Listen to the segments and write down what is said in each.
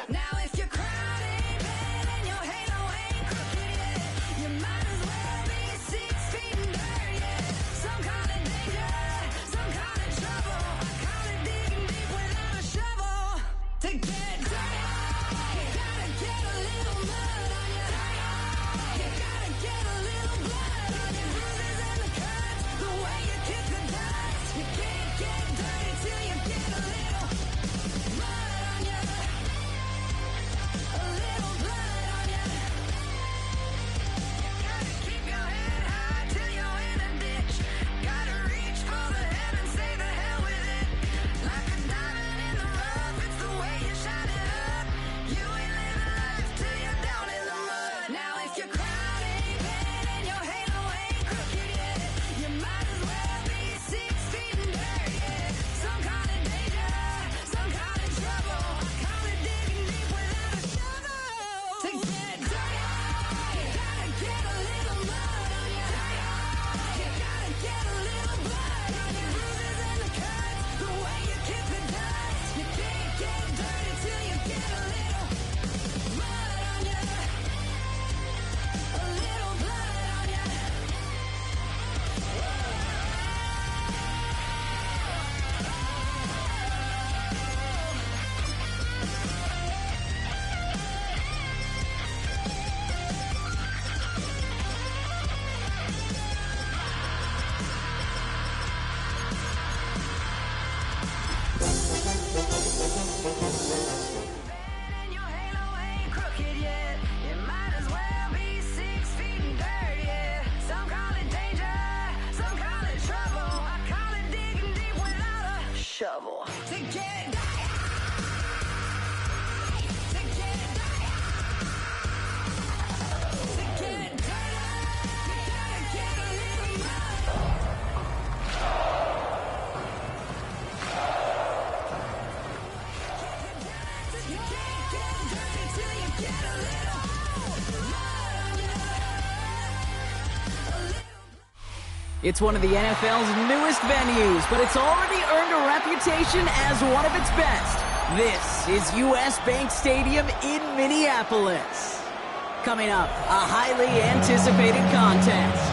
Now if your crown ain't bad and your halo ain't crooked yet, you might as well be 6 feet in dirt yet. Some call it danger, some call it trouble. I call it digging deep without a shovel. To get dirty, you gotta get a little mud on you. You gotta get a little blood on your bruises and the cuts. The way you kick the dust, you can't get dirty till you get a little mud on you. A little blood on you. Gotta keep your head high till you're in a ditch. Gotta reach for the heavens, say the hell with it. Like a diamond in the rough, it's the way you shine it up. You ain't living life till you're down in the mud. Now if your crown ain't bad and your halo ain't crooked yet, you might as well be 6 feet in dirt yet. Some call it danger, some call it trouble. I call it digging deep without a shovel. To get dirty, you gotta get a little mud on you. You gotta get a little blood on your bruises and the cuts. The way you kick the dust, you can't get dirty till you get a little mud on you. A little blood on you. And your halo ain't crooked yet. You might as well be 6 feet in dirt, yeah. Some call it danger, some call it trouble. I call it digging deep without a shovel. To get dirty, to get dirty, to get dirty, you gotta get a little mud. You can't get dirty till you get a little mud on you. A little. It's one of the NFL's newest venues, but it's already earned a reputation as one of its best. This is US Bank Stadium in Minneapolis. Coming up, a highly anticipated contest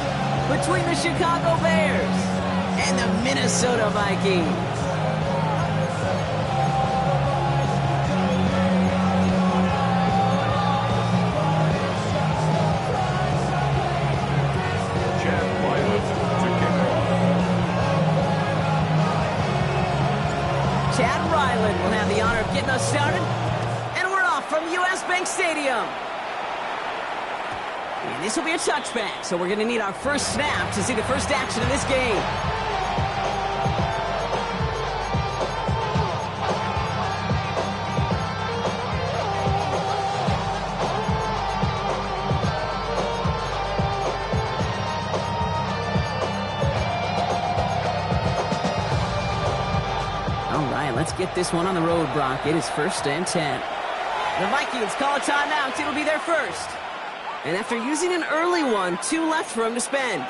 between the Chicago Bears and the Minnesota Vikings. Chad Ryland will have the honor of getting us started, and we're off from US Bank Stadium. And this will be a touchback, so we're going to need our first snap to see the first action of this game. Let's get this one on the road, Brock. It is 1st and 10. The Vikings call a timeout. It'll be their first. And after using an early one, 2 left for him to spend.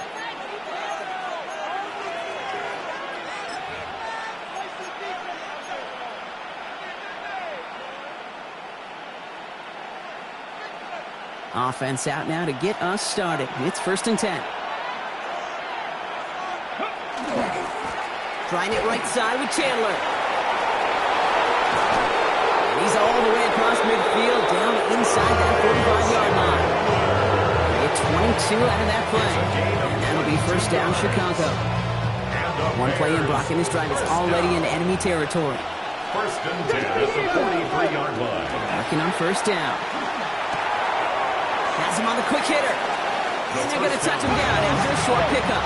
Offense out now to get us started. It's 1st and 10. Trying it right side with Chandler. He's all the way across midfield, down inside that 45-yard line. They get 22 out of that play. And that'll be 1st down, Chicago. One play in, Brock, and this drive is already in enemy territory. 1st and 10 at the 43-yard line. Working on 1st down. Has him on the quick hitter. And they're going to touch him down after a short pickup.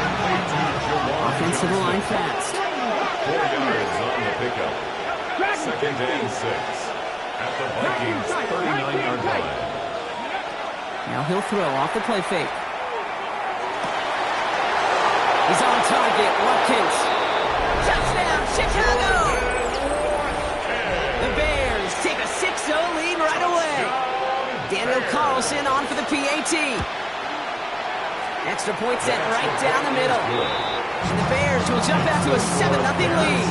Offensive line fast. 4 yards on the pickup. 2nd and 6. At the Vikings' 39-yard line. Now he'll throw off the play fake. He's on target. Watkins. Touchdown, Chicago! The Bears take a 6-0 lead right away. Daniel Carlson on for the PAT. Extra point set right down the middle. And the Bears will jump out to a 7-0 lead.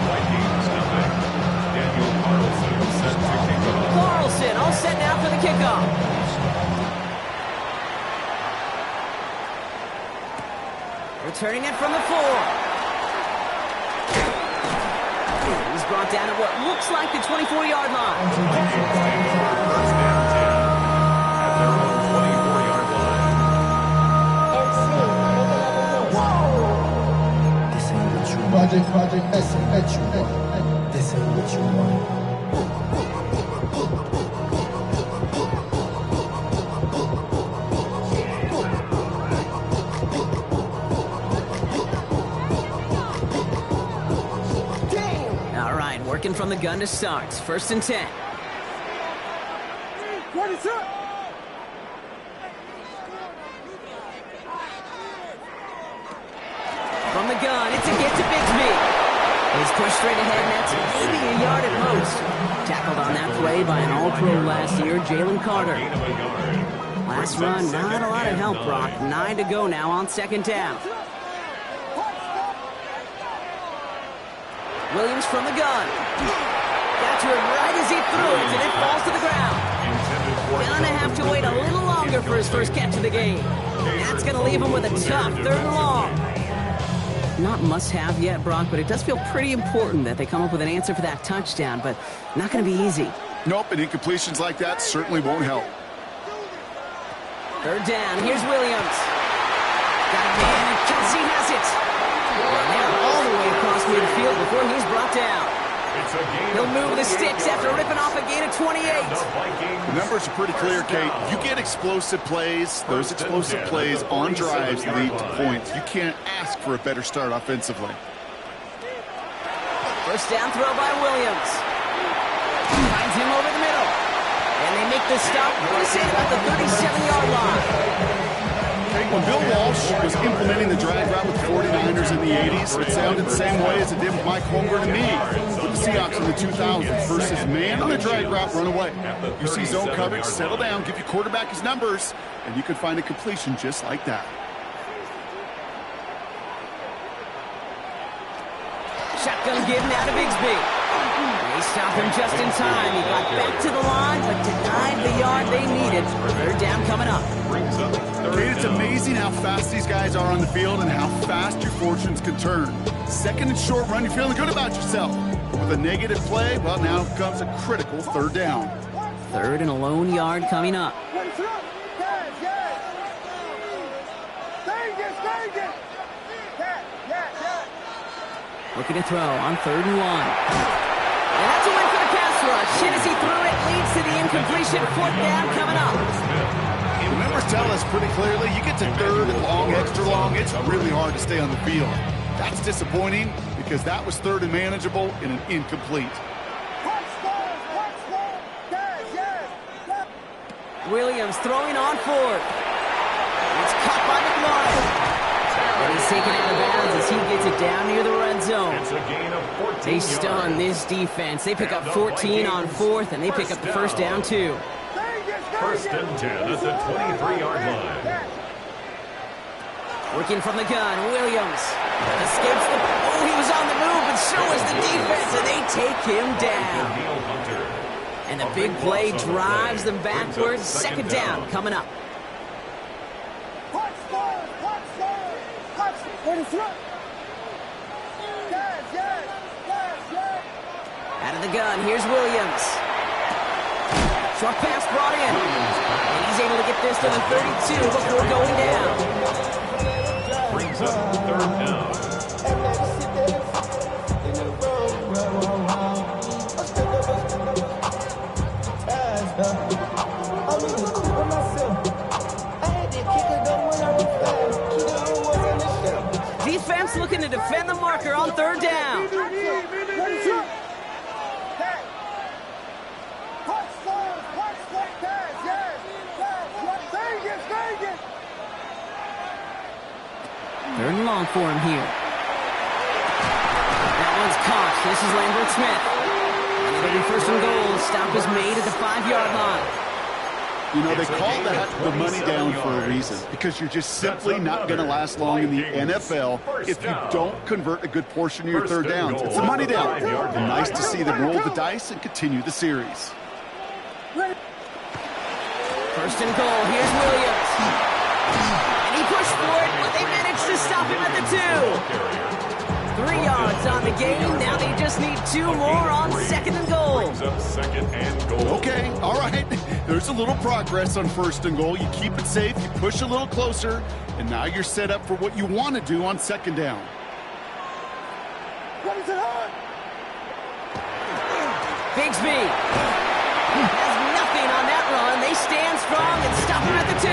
Vikings nothing. Daniel Carlson set to kick off. Returning it from the 4. He's brought down at what looks like the 24-yard line. First down 10 at their own 24-yard line. This ain't what you want. Project, this ain't what you want. This ain't what you want. All right, working from the gun to start. First and 10. From the gun, it's a get to Bigsby. He's pushed straight ahead, and that's maybe a yard at most. Tackled on that play by an All-Pro last year, Jalen Carter. Gain of a yard. Last run, not a lot of help, Brock. 9 to go now on second down. Williams from the gun. Got to it right as he threw it, and it falls to the ground. Gonna have to wait a little longer for his first catch of the game. That's gonna leave him with a tough 3rd and long. Not must-have yet, Brock, but it does feel pretty important that they come up with an answer for that touchdown, but not gonna be easy. Nope, and incompletions like that certainly won't help. 3rd down, here's Williams. Got a man, and Kelsey has it. And they're all the way across midfield before he's brought down. It's a gain He'll of move the 48 sticks after yards. ripping off a gain of 28. The Vikings The numbers are pretty clear, Kate. You get explosive plays. Those explosive plays on drives lead to points. You can't ask for a better start offensively. First down throw by Williams. Finds him over the middle. And they make the stop, what do you say, about the 37-yard line. When Bill Walsh was implementing the drag route with the 49ers in the 80s, it sounded the same way as it did with Mike Holmgren and me with the Seahawks in the 2000s versus man on the drag route, run away. You see zone coverage, settle down, give your quarterback his numbers, and you can find a completion just like that. Shotgun give now to Bigsby. They stop him just in time. He got back to the line, but denied the yard they needed. 3rd down coming up. Brings up third Kate, it's down. amazing how fast these guys are on the field and how fast your fortunes can turn. 2nd and short run, you're feeling good about yourself. With a negative play, well, now comes a critical 3rd down. 3rd and a lone yard coming up. Looking to throw on 3rd and 1. And that's a win for the pass rush. Shit as he threw it leads to the incompletion. 4th down coming up. The numbers tell us pretty clearly, you get to 3rd and long, extra long, it's really hard to stay on the field. That's disappointing because that was 3rd and manageable in an incomplete. Williams throwing on 4th. It's caught by McLaurin. And he's taken out of bounds as he gets it down near the red zone. It's a gain of 14 They stun yards. this defense. They pick up 14 on 4th, and they pick up the first down, too. First and 10 at the 23-yard line. Working from the gun, Williams escapes the... Oh, he was on the move, but so was the defense, and they take him down. Neil Hunter. And the big play drives them backwards. 2nd down coming up. Out of the gun, here's Williams. Short pass brought in. And he's able to get this to the 32 before going down. Brings up 3rd down. Defense looking to defend the marker on 3rd down. Third and long for him here. That one's caught. This is Lambert Smith. And it'll be 1st and goal. Stop is made at the 5-yard line. You know, they call that the money down for a reason because you're just simply not going to last long in the NFL if you don't convert a good portion of your 3rd downs. It's the money down. And nice to see them roll the dice and continue the series. 1st and goal. Here's Williams. And he pushed for it, but they managed to to stop him at the 2. 3 yards on the game. Now they just need 2 more on second and goal. Brings up second and goal. Okay, all right. There's a little progress on first and goal. You keep it safe, you push a little closer, and now you're set up for what you want to do on second down. What is it on? Bigsby has nothing on that run. They stand strong and stop him at the 2.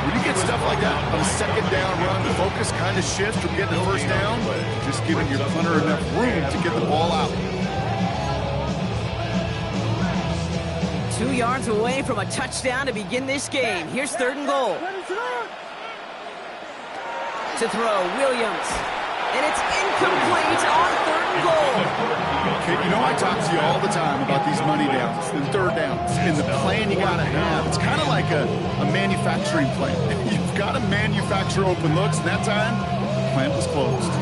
When you get stuff like that on a second down run, the focus kind of shifts from getting the first down, just giving your punter enough room to get the ball out. 2 yards away from a touchdown to begin this game. Here's third and goal. To throw, Williams. And it's incomplete on third and goal. Okay, you know I talk to you all the time about these money downs and third downs and the plan you got to have. It's kind of like a manufacturing plant. You've got to manufacture open looks, and that time, the plant was closed.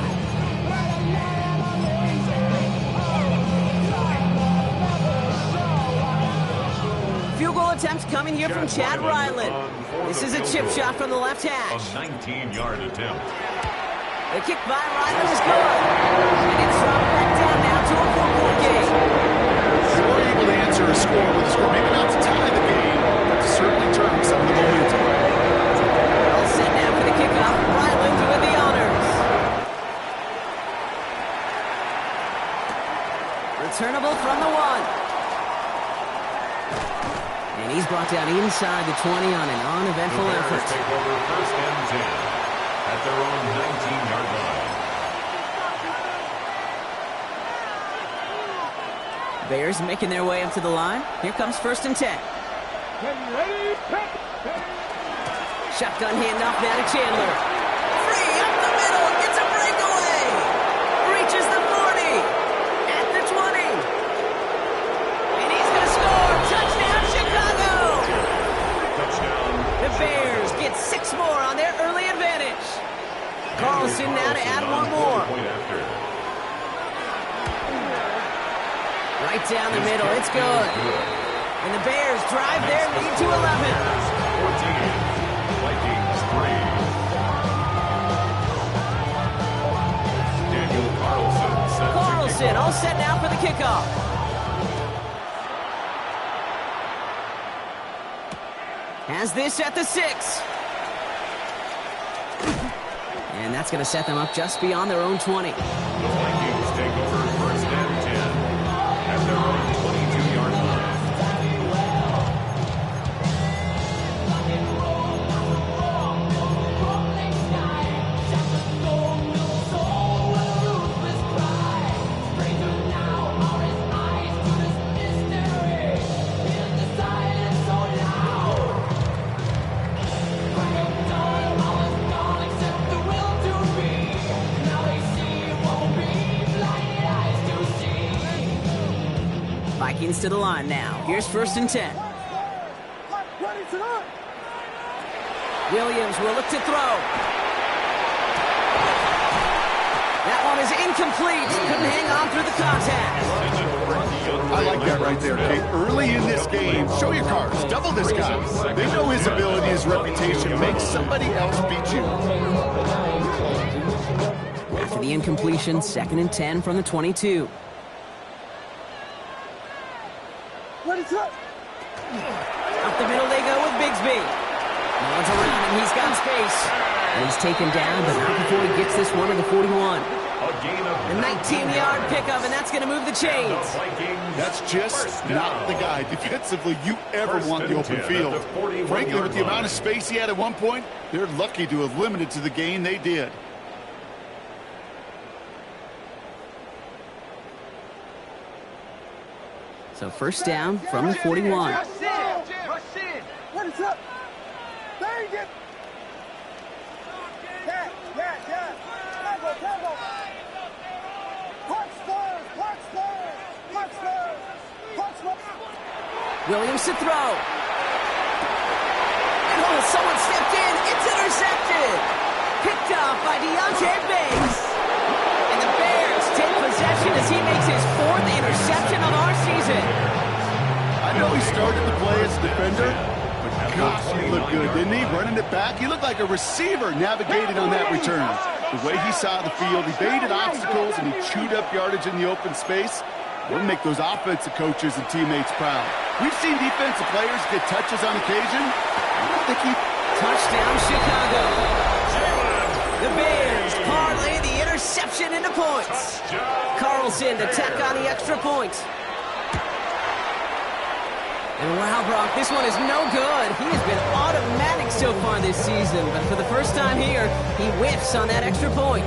Field goal attempts coming here from Chad Ryland. This is a chip shot from the left hash. A 19-yard attempt. The kick by Ryland is good. And it's dropped back down now to a 4-point game. They were able to answer a score with a score, maybe not to tie the game, but to certainly turn some of the momentum. All set now for the kickoff. Ryland with the honors. Returnable from the 1. And he's brought down inside the 20 on an uneventful effort. Take over first and 10 at their own 19-yard line. Bears making their way up to the line. Here comes first and 10. Shotgun handoff now to Chandler. Free up the middle. Gets a breakaway. Reaches the 40. At the 20. And he's going to score. Touchdown, Chicago. Touchdown. The Bears get 6 more on their early advantage. Carlson now to add 1 more. Point after. Right down the middle. It's good. And the Bears drive their lead to 11. 14. Vikings 3. Daniel Carlson set to Carlson kick off. all set now for the kickoff. Has this at the 6. And that's going to set them up just beyond their own 20. The Vikings take over first and 10 at their own 22-yard line. Vikings to the line now. Here's first and 10. Williams will look to throw. That one is incomplete. Couldn't hang on through the contact. I like that right there, Kate. Early in this game, show your cards. Double this guy. They know his ability, his reputation. Make somebody else beat you. After the incompletion, second and 10 from the 22. Up the middle they go with Bigsby. Nods around him, he's got space. And he's taken down, but not before he gets this one to the 41. A gain of A 19-yard pickup, and that's going to move the chains. That's just not the guy defensively you ever want the open field. Frankly, with the amount of space he had at one point, they're lucky to have limited to the gain they did. So first down from the 41. What is up? There you get. Yeah. Tempo. Punch those. Williams to throw. And someone stepped in. It's intercepted. Picked off by Deontay Banks. And the Bears take possession as he makes his 4th interception of our season. I know he started the play as a defender, but Gosh, he looked good, didn't he? Running it back. He looked like a receiver navigating on that return. The way he saw the field, he baited obstacles, and he chewed up yardage in the open space. We'll make those offensive coaches and teammates proud. We've seen defensive players get touches on occasion. I don't think he... Touchdown, Chicago. The Bears parlay the interception into points. Carlson to tack on the extra point. And wow, Brock, this one is no good. He has been automatic so far this season, but for the first time here, he whiffs on that extra point.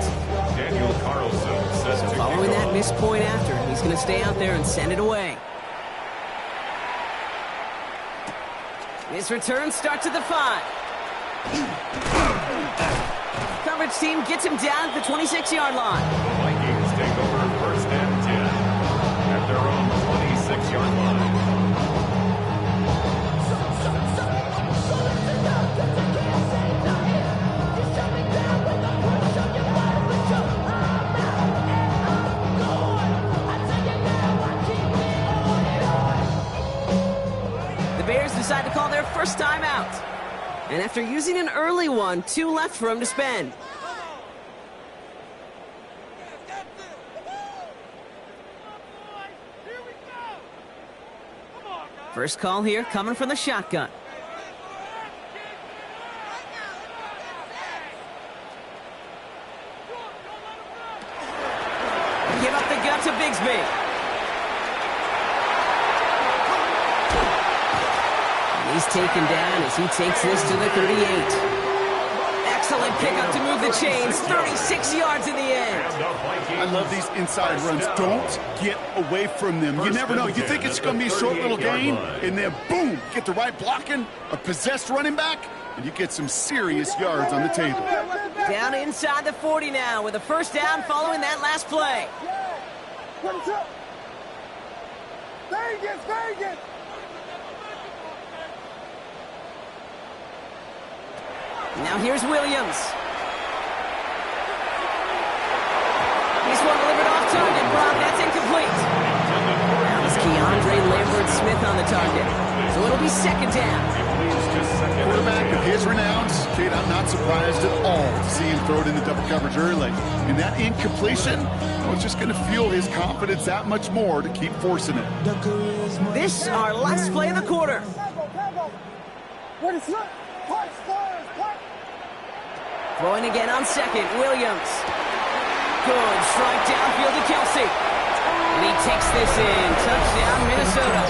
Daniel Carlson set to Following kick that off. missed point after, he's going to stay out there and send it away. His return starts at the 5. Coverage team gets him down at the 26-yard line. The Vikings take over first and 10 at their own 26-yard line. The Bears decide to call their first time out. And after using an early one, 2 left for him to spend. First call here coming from the shotgun. Give up the gut to Bigsby. He's taken down as he takes this to the 38. Excellent pickup to move the chains. 36 yards in the end. I love these inside runs. Don't get away from them. You never know. You think it's going to be a short little gain, and then boom, get the right blocking, a possessed running back, and you get some serious yards on the table. Down inside the 40 now with a first down following that last play. Vegas! Now here's Williams. This one delivered off target, Brock. That's incomplete. Now it's Keandre Lambert-Smith on the target. So it'll be second down. Quarterback of his renowns, kid, I'm not surprised at all to see him throw it into double coverage early. And that incompletion, it's just going to fuel his confidence that much more to keep forcing it. This our last play of the quarter. Throwing again on second, Williams. Good strike downfield to Kelsey. And he takes this in. Touchdown, Minnesota.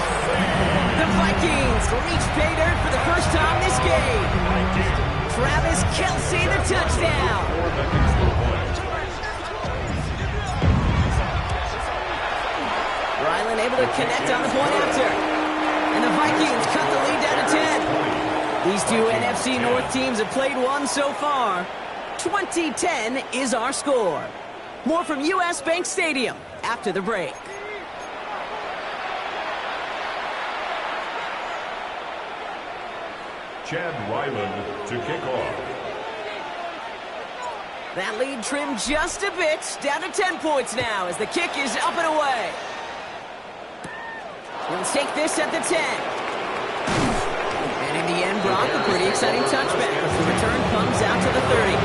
The Vikings reach pay dirt for the first time this game. Travis Kelsey, the touchdown. Ryland able to connect on the point after. And the Vikings cut the lead down to 10. These two NFC North teams have played one so far. 20-10 is our score. More from US Bank Stadium after the break. Chad Ryland to kick off. That lead trimmed just a bit, down to 10 points now as the kick is up and away. He'll take this at the 10. And in the end, Brock, a pretty exciting touchback as the return comes out to the 30.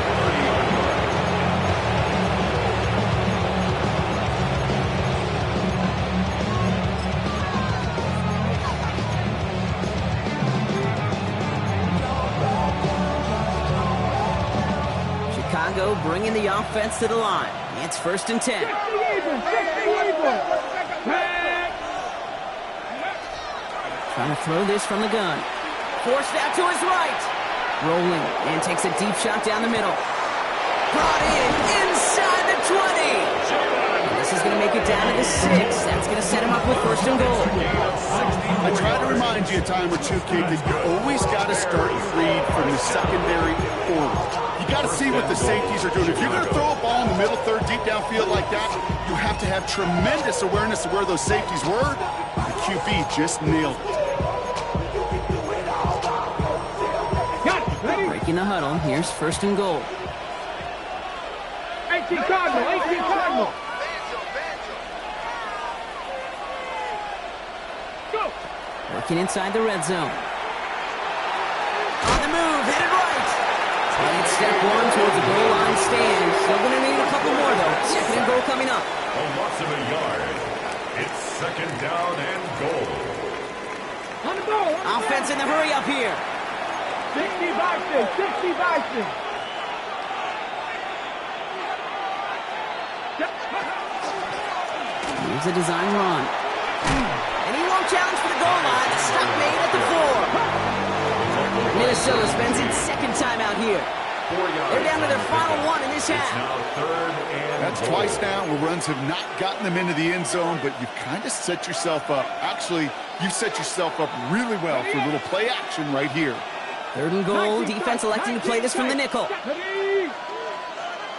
Chicago bringing the offense to the line. It's first and 10. Trying to throw this from the gun. Forced out to his right. Rolling and takes a deep shot down the middle. Brought in inside the 20. And this is going to make it down to the 6. That's going to set him up with first and goal. I try to remind you a time or two, kid, that you always got to start your read from the secondary order. You got to see what the safeties are doing. If you're going to throw a ball in the middle third deep downfield like that, you have to have tremendous awareness of where those safeties were. The QB just nailed it. Breaking the huddle. Here's first and goal. 18 Cardinal. Working inside the red zone. step one towards the goal line stand. Still going to need a couple more, though. Second and goal coming up. A loss of a yard. It's second down and goal. On the goal. Offense in the hurry up here. 60 boxes. 60 boxes. Here's a design run. And he won't challenge for the goal line. The stop made at the 4. Minnesota spends its second time out here. They're down to their final one in this half. That's twice now where runs have not gotten them into the end zone, but you've kind of set yourself up. Actually, you've set yourself up really well for a little play action right here. Third and goal. Defense electing to play this from the nickel.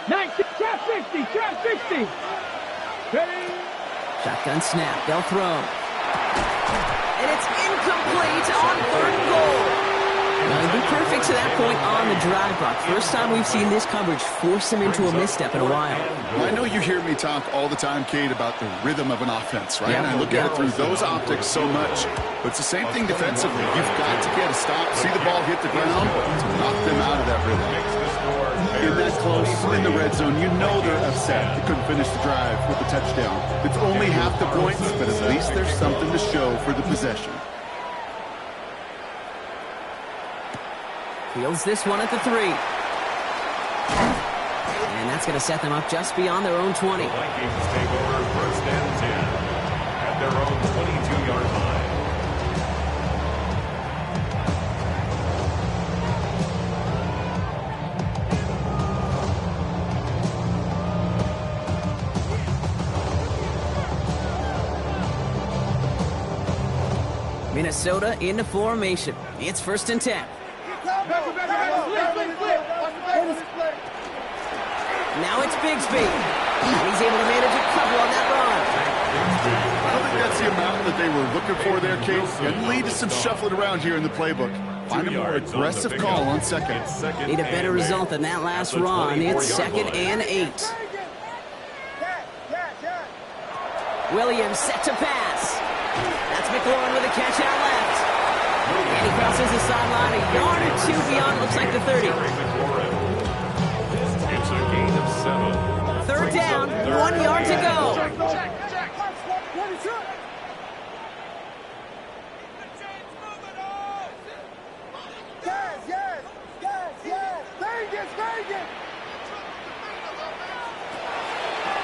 90, trap 60, trap 60. Ready? Shotgun snap. They'll throw. And it's incomplete on third and goal. Well, he'd be perfect to that point on the drive, Brock. First time we've seen this coverage force him into a misstep in a while. Well, I know you hear me talk all the time, Kate, about the rhythm of an offense, right? Yeah. And I look at it through those optics so much. But it's the same thing defensively. You've got to get a stop, see the ball hit the ground, to knock them out of that rhythm. In that close, in the red zone, you know they're upset. They couldn't finish the drive with a touchdown. It's only half the points, but at least there's something to show for the possession. Fields this one at the 3. And that's going to set them up just beyond their own 20. The Vikings take over first and 10 at their own 22-yard line. Minnesota into formation. It's first and 10. Now it's Bigsby. He's able to manage a couple on that run. I don't think that's the amount that they were looking for there, Kate. And lead to some shuffling around here in the playbook. Find a more aggressive call on second. Need a better result than that last run. It's second and 8. Williams set to pass. That's McLaurin with a catch out left. And he crosses the sideline a yard or two beyond, looks like the 30. It's a gain of 7. Third down, 1 yard to go.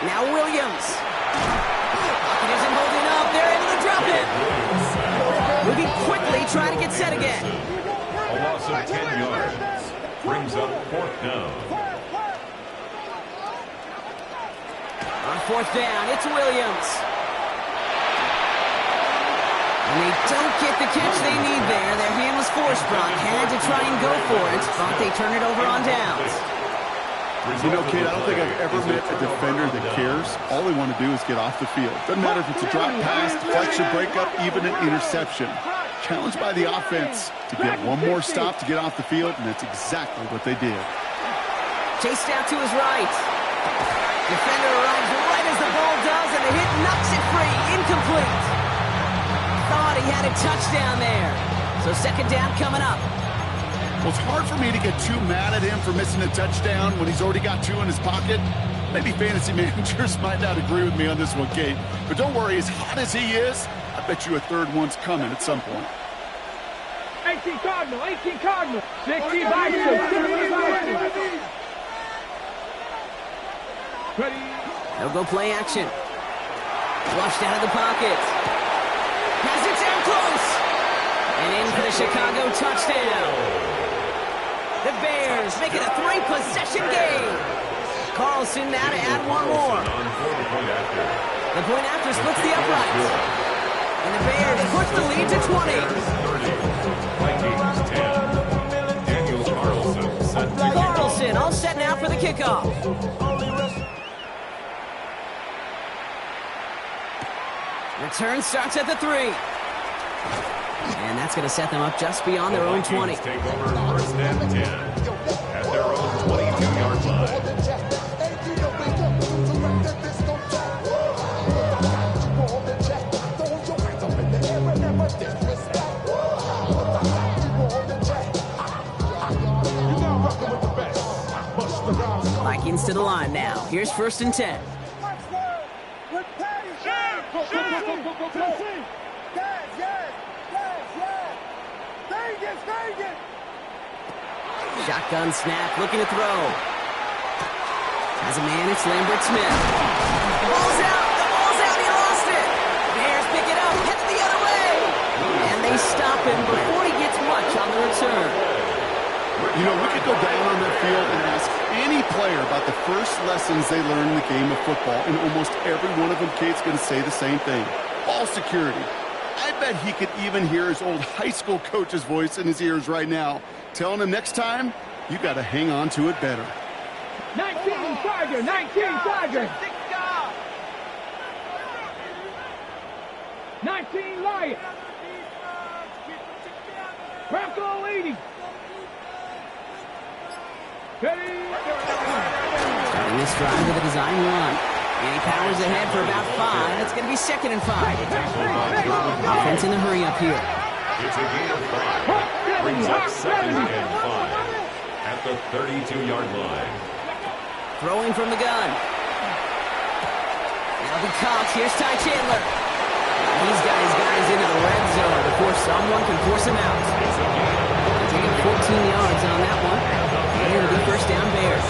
Now Williams. It isn't holding up. They're able to drop it. Moving quickly, trying to get set again. A loss of 10 yards brings up fourth down. On fourth down, it's Williams. And they don't get the catch they need there. Their hand was forced, Brock. Had to try and go for it, but they turn it over on downs. You know, Kate, I don't think I've ever met a defender that cares. All they want to do is get off the field. Doesn't matter if it's a drop pass, deflection, breakup, even an interception. Challenged by the offense to get one more stop to get off the field, and that's exactly what they did. Chased out to his right. Defender arrives right as the ball does, and the hit knocks it free. Incomplete. Thought he had a touchdown there. So second down coming up. Well, it's hard for me to get too mad at him for missing a touchdown when he's already got 2 in his pocket. Maybe fantasy managers might not agree with me on this one, Kate. But don't worry, as hot as he is, I bet you a third one's coming at some point. 18 Cardinal, 18 Cardinal. 60 boxes, 60 boxes. Ready? They'll go play action. Flushed out of the pocket. Has it down close. And in for the Chicago touchdown. The Bears make it a 3-possession game. Carlson now to add one more. The point after splits the uprights. And the Bears push the lead to 20. Vikings 10. Daniel Carlson set to Carlson all set now for the kickoff. Return starts at the 3. And that's going to set them up just beyond their own 20. Take over first and 10 at their own 22-yard line. Skins to the line now. Here's 1st and 10. Shotgun snap, looking to throw. As a man, it's Lambert Smith. The ball's out, he lost it. Bears pick it up, headed the other way. And they stop him before he gets much on the return. You know, we could go down on that field and ask any player about the first lessons they learned in the game of football, and almost every one of them, Kate's going to say the same thing. Ball security. I bet he could even hear his old high school coach's voice in his ears right now, telling him next time, you got to hang on to it better. 19 Tiger, 19 Tiger. 19 Lion. Bronco 80. Starting this drive with a design run. And he powers ahead for about 5. It's going to be 2nd and 5. Offense in the hurry up here. It's a gain of 5. Brings up 2nd and 5 at the 32-yard line. Throwing from the gun. Now the Cox. Here's Ty Chandler. These guys into the red zone before someone can force him out. Taking 14 yards on that one. And it'll be 1st down Bears.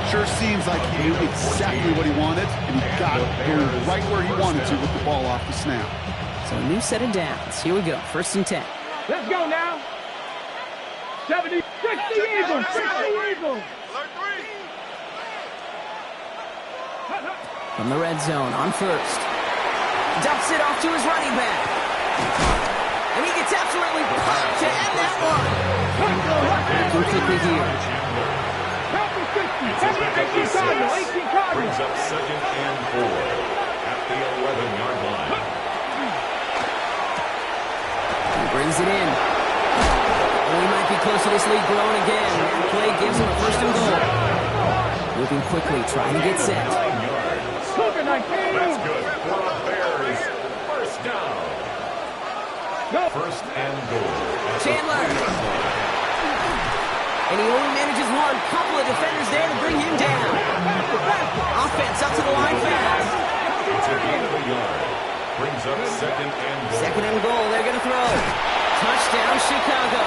Sure seems like he knew exactly what he wanted, and he got it right where he wanted to with the ball off the snap. So a new set of downs. Here we go. 1st and 10. Let's go now. 70, 60 Eagles, 60 Eagles. From the red zone on 1st. Dumps it off to his running back. And he gets absolutely popped to end that one. Looking quickly here. Brings up 2nd and 4 at the 11-yard line. He brings it in. Oh, he might be close to this lead growing again. That play gives him a 1st and goal. Moving quickly, trying to get set. 9 yards. That's good for the Bears. 1st down. 1st and goal. Chandler. And he only manages one. Couple of defenders there to bring him down. Offense up to the line fast. It's a gain of a yard. Brings up 2nd and goal. 2nd and goal. They're going to throw. Touchdown, Chicago.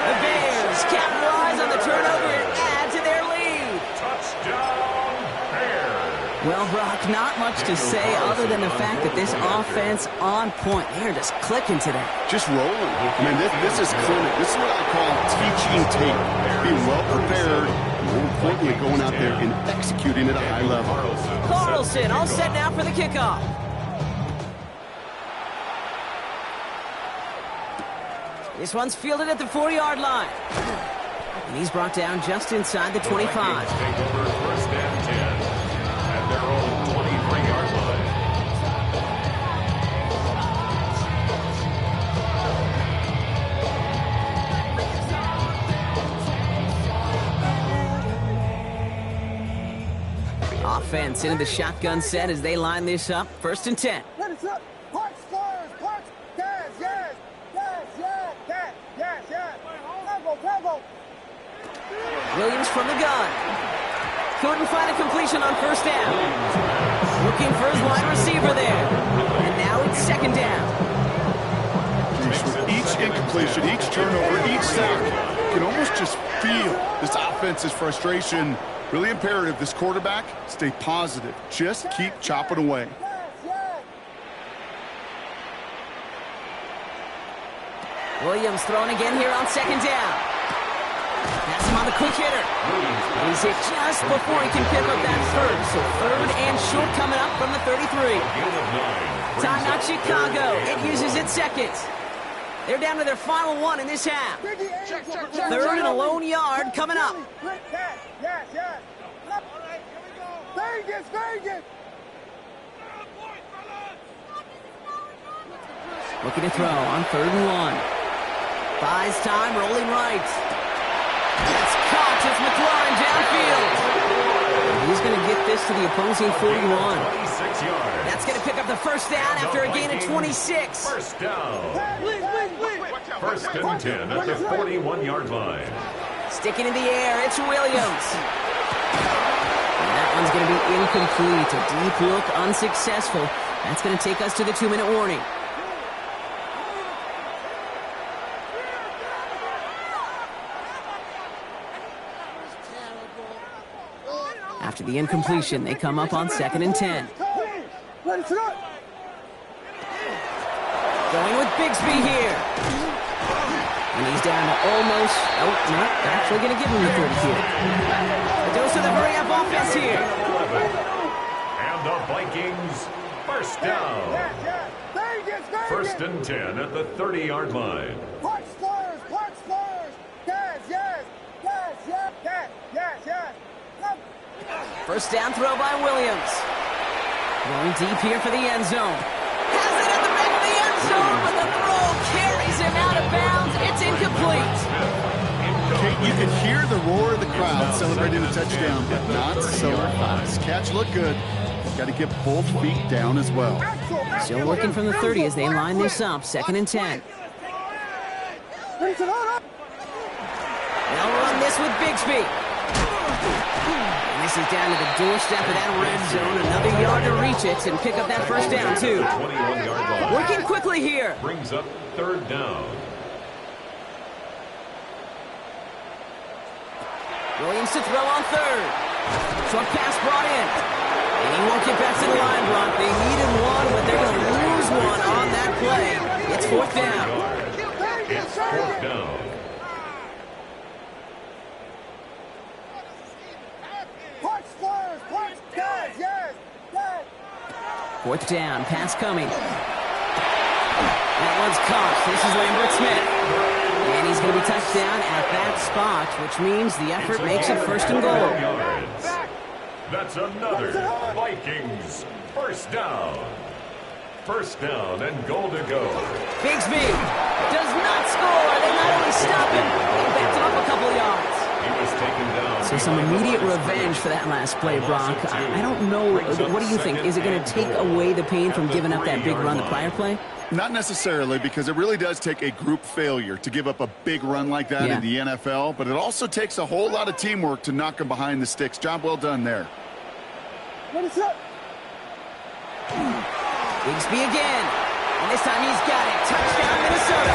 The Bears capitalize on the turnover and add to their lead. Touchdown, Bears. Well, Brock, not much to say other than the fact that this offense on point. They're just clicking today. Just rolling. I mean, this is clinic. This is what I call teaching tape. Being well prepared, and more importantly, going out there and executing at a high level. Carlson all set now for the kickoff. This one's fielded at the 4-yard line. And he's brought down just inside the 25. Take over 1st and 10 at their own 23-yard line. Offense into the shotgun set as they line this up. 1st and 10. Williams from the gun. Couldn't find a completion on 1st down. Looking for his wide receiver there. And now it's 2nd down. With each incompletion, each turnover, each sack, you can almost just feel this offense's frustration. Really imperative, this quarterback, stay positive. Just keep chopping away. Williams throwing again here on 2nd down. That's him on the quick hitter. He's hit just before he can pick up that 3rd. So 3rd and short coming up from the 33. Timeout Chicago. It uses its 2nd. They're down to their final one in this half. 3rd and a lone yard coming up. Looking to throw on 3rd and 1. Buys time, rolling right. That's caught as McLaurin downfield. He's going to get this to the opposing 41. 26 yards. That's going to pick up the 1st down after a gain of 26. 1st down. 1st and 10 at the 41-yard line. Sticking in the air, it's Williams. And that one's going to be incomplete. A deep look, unsuccessful. That's going to take us to the 2-minute warning. After the incompletion, they come up on 2nd and 10. Going with Bigsby here. And he's down to almost, oh, no, actually going to give him the 30 here. A dose of the hurry-up offense here. And the Vikings, first down. 1st and 10 at the 30-yard line. Punch squares, yes, yes, yes, yes, yes, yes, yes. First down throw by Williams. Going deep here for the end zone. Has it at the back of the end zone, but the throw carries him out of bounds. It's incomplete. Okay, you can hear the roar of the crowd celebrating the touchdown, but not so fast. Catch looked good. Got to get both feet down as well. Still working from the 30 as they line this up. 2nd and 10. They'll run this with Bigsby. And this is down to the doorstep of that red zone. Another yard to reach it and pick up that first down, too. 21-yard line. Working quickly here. Brings up 3rd down. Williams to throw on 3rd. Short pass brought in. And he won't get back to the line, Brock. They needed one, but they're going to lose one on that play. It's 4th down. It's 4th down. Punch squares, yes, yes, yes. 4th down, pass coming. That one's caught. This is Lambert Smith. And he's going to be touched down at that spot, which means the effort makes it 1st and goal. Yards. That's another Vikings first down. 1st down and goal to go. Bigsby does not score. They not only stop him, they backed him up a couple of yards. He was taken down. So some immediate revenge for that last play, Brock. I don't know. What do you think? Is it going to take away the pain from giving up that big run the prior play? Not necessarily, because it really does take a group failure to give up a big run like that in the NFL, but it also takes a whole lot of teamwork to knock him behind the sticks. Job well done there. Bigsby again. And this time he's got it. Touchdown, Minnesota.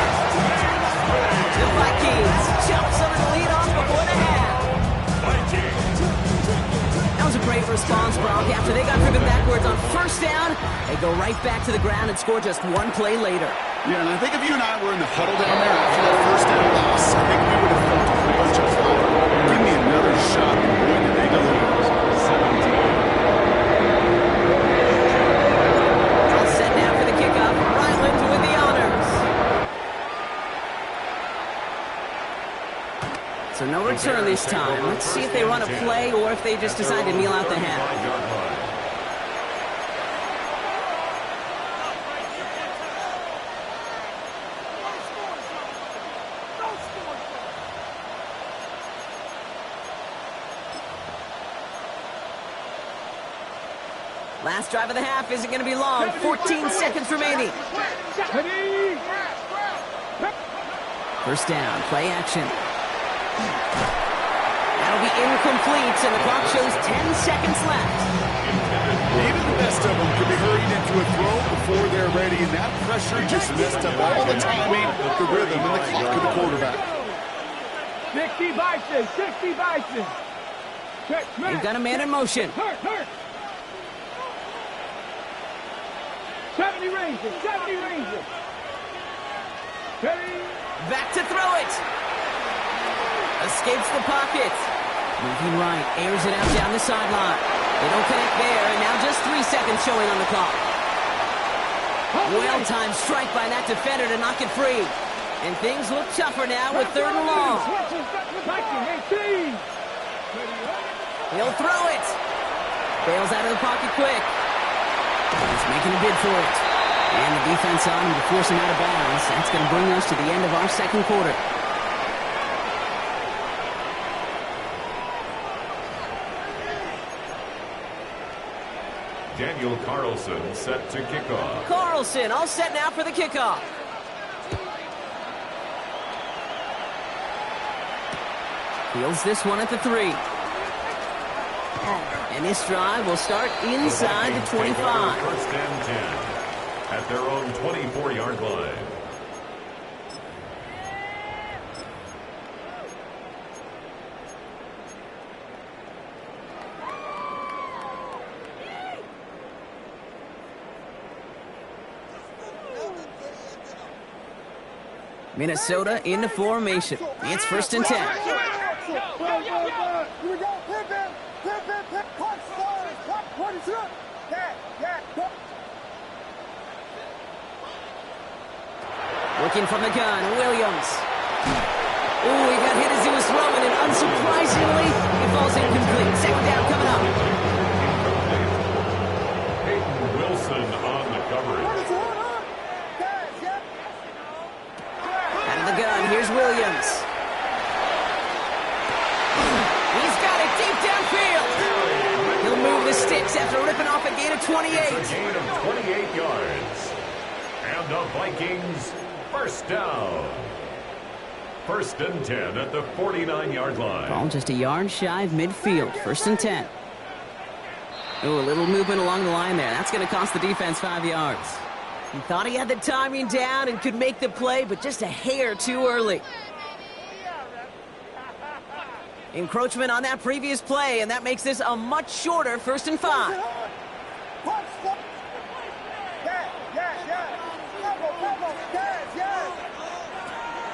The Vikings jump some of the lead off before the half. That was a great response, Brock. After they got driven backwards on 1st down, they go right back to the ground and score just one play later. Yeah, and I think if you and I were in the huddle down there after that 1st down loss, I think we would have felt a bunch of fire. Give me another shot and boy, did they deliver. All set now for the kickoff. Ryland with the honors. So no return this time. Let's see if they run a play or if they just decide to kneel out the half. Last drive of the half isn't going to be long. 14 seconds remaining. 1st down, play action. That'll be incomplete, and the clock shows 10 seconds left. Even the best of them could be hurried into a throw before they're ready, and that pressure just messed up all the timing, the rhythm, and the clock of the quarterback. 60 Bison, 60 Bison. They've got a man in motion. 70 Rangers, 70 Rangers. Back to throw it. Escapes the pocket. Moving right, airs it out down the sideline. They don't connect there, and now just 3 seconds showing on the clock. Well-timed strike by that defender to knock it free. And things look tougher now with 3rd and long. He'll throw it. Bails out of the pocket quick. He's making a bid for it. And the defense on him to force him out of bounds. That's going to bring us to the end of our 2nd quarter. Daniel Carlson set to kick off. Carlson all set now for the kickoff. Fields this one at the 3. And this drive will start inside the 25. First and 10 at their own 24-yard line. Minnesota into formation. It's first and 10. Here we go. Pivot. Punch, stars. What is up? Yeah. Looking from the gun, Williams. Ooh, he got hit as he was throwing, and unsurprisingly, it falls incomplete. Second down coming up. Peyton Wilson on the coverage. Out of the gun, here's Williams. He's got it deep downfield. He'll move the sticks after ripping off a gain of 28. It's a gain of 28 yards. And the Vikings first down. First and 10 at the 49-yard line. Ball just a yard shy of midfield. First and 10. Oh, a little movement along the line there. That's going to cost the defense 5 yards. He thought he had the timing down and could make the play, but just a hair too early. Encroachment on that previous play, and that makes this a much shorter first and 5.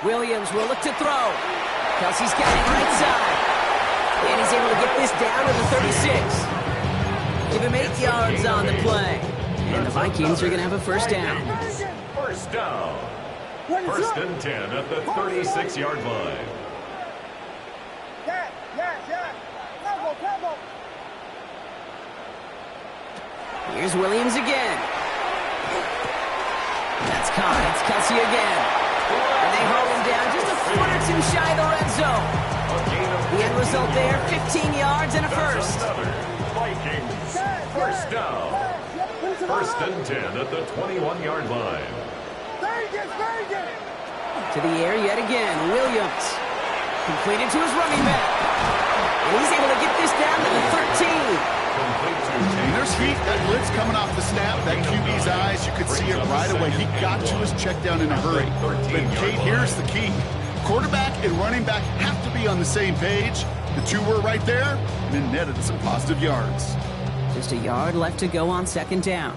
Williams will look to throw. Kelsey's got it right side. And he's able to get this down to the 36. Give him 8 yards on the play. And the Vikings are going to have a first down. First down. First and 10 at the 36-yard line. Here's Williams again. That's caught. It's Kelsey again. And they hold him down just a foot or two shy of the red zone. The end result there, 15 yards and a first. Vikings first down. First and 10 at the 21-yard line. To the air yet again. Williams. Completed to his running back. And he's able to get this down to the 13. And there's heat. That blitz coming off the snap. That QB's eyes, you could see it right away. He got to his check down in a hurry. But Kate, here's the key. Quarterback and running back have to be on the same page. The two were right there, and it netted some positive yards. Just a yard left to go on second down.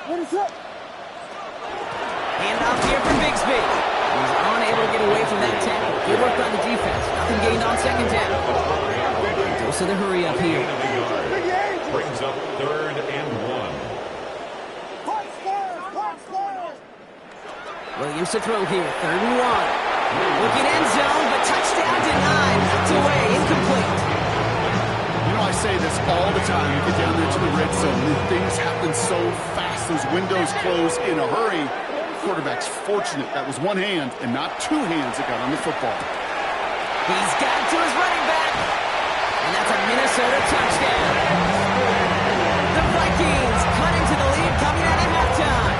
What is up? Hand off here from Bigsby. He's unable to get away from that tackle. Good work by the defense. Nothing gained on second down. Dose of the hurry up here. Brings up third and 1. Williams to throw here. Third and 1. Looking end zone, but touchdown denied. Knocked away. Incomplete. You know, I say this all the time. You get down there to the red zone, and things happen so fast. Those windows close in a hurry. Quarterback's fortunate that was one hand and not two hands that got on the football. He's got it to his running back. And that's a Minnesota touchdown. The Vikings cut into the lead coming out of halftime.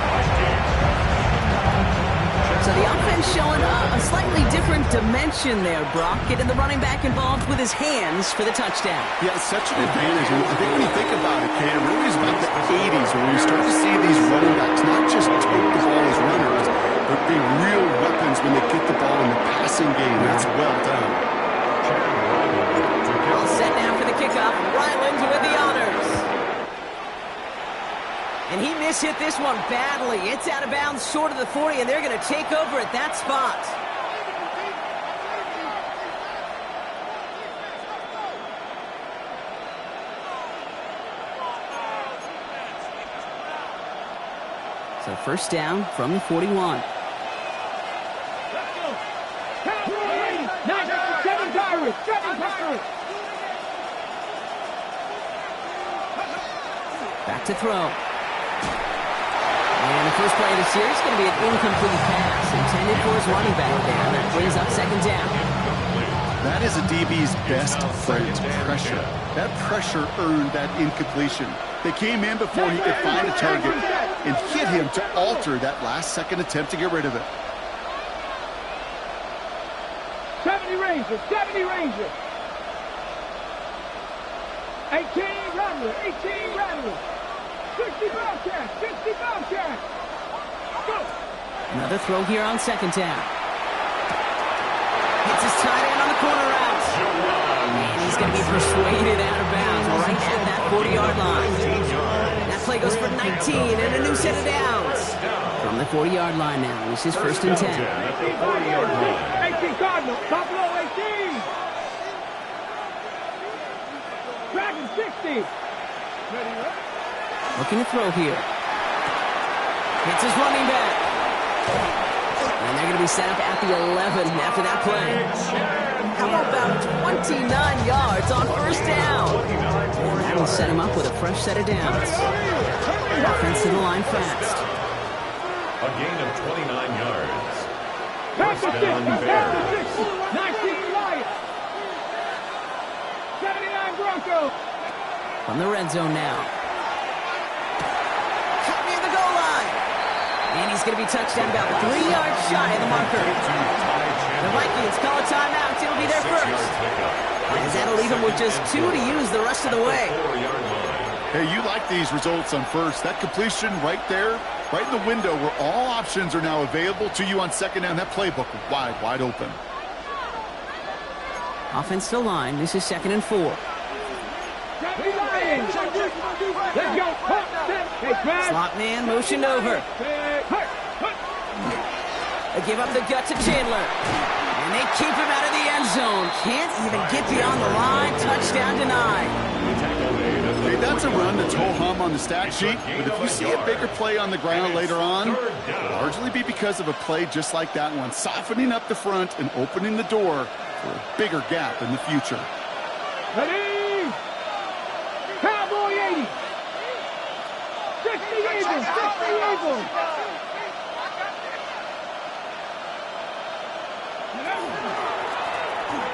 So the offense showing a slightly different dimension there, Brock. Getting the running back involved with his hands for the touchdown. Yeah, it's such an advantage. And I think when you think about it, Kate, it really is about the 80s when you start to see these running backs not just take the ball as runners, but be real weapons when they get the ball in the passing game. That's well done. All set now for the kickoff. Ryland with the honors. And he mishit this one badly. It's out of bounds short of the 40, and they're going to take over at that spot. So first down from the 41. Back to throw. And the first play of the series is going to be an incomplete pass intended for his running back there. And that brings up second down. That is a DB's best friend, pressure. That pressure earned that incompletion. They came in before he could find a target and hit him to alter that last-second attempt to get rid of it. Ranger, 70 Ranger. 18 Rattler, 18 Rattler. 60 Bobcat, 60 Bobcat. Go. Another throw here on second down. Hits his tight end on the corner route. And he's going to be persuaded out of bounds right at that 40-yard line. That play goes for 19 and a new set of downs. From the 40-yard line now, this is first and 10. 18 Cardinal, Buffalo 18. Dragon 60. Looking to throw here. Hits his running back. And they're going to be set up at the 11 after that play. How about 29 yards on first down? And that will set him up with a fresh set of downs. Offense to the line fast. A gain of 29 yards. First First down, Bears. 19 Lions. 79 Broncos. From the red zone now. Cut near the goal line. And he's going to be touched down about 3 yards shy of the marker. The Vikings call a timeout. It'll be their first. As that'll leave him with just 2 to use the rest of the way. Hey, you like these results on first. That completion right there, right in the window where all options are now available to you on second down. That playbook wide open. Offense to line. This is second and 4. Let's go. Slot man motioned over. They give up the gut to Chandler. And they keep him out of the end zone. Can't even get beyond the line. Touchdown denied. Hey, that's a run that's ho-hum on the stat sheet, but if you see a bigger play on the ground later on, it'll largely be because of a play just like that one, softening up the front and opening the door for a bigger gap in the future. Ready? Cowboy 80. 60 Eagles, 60 Eagles.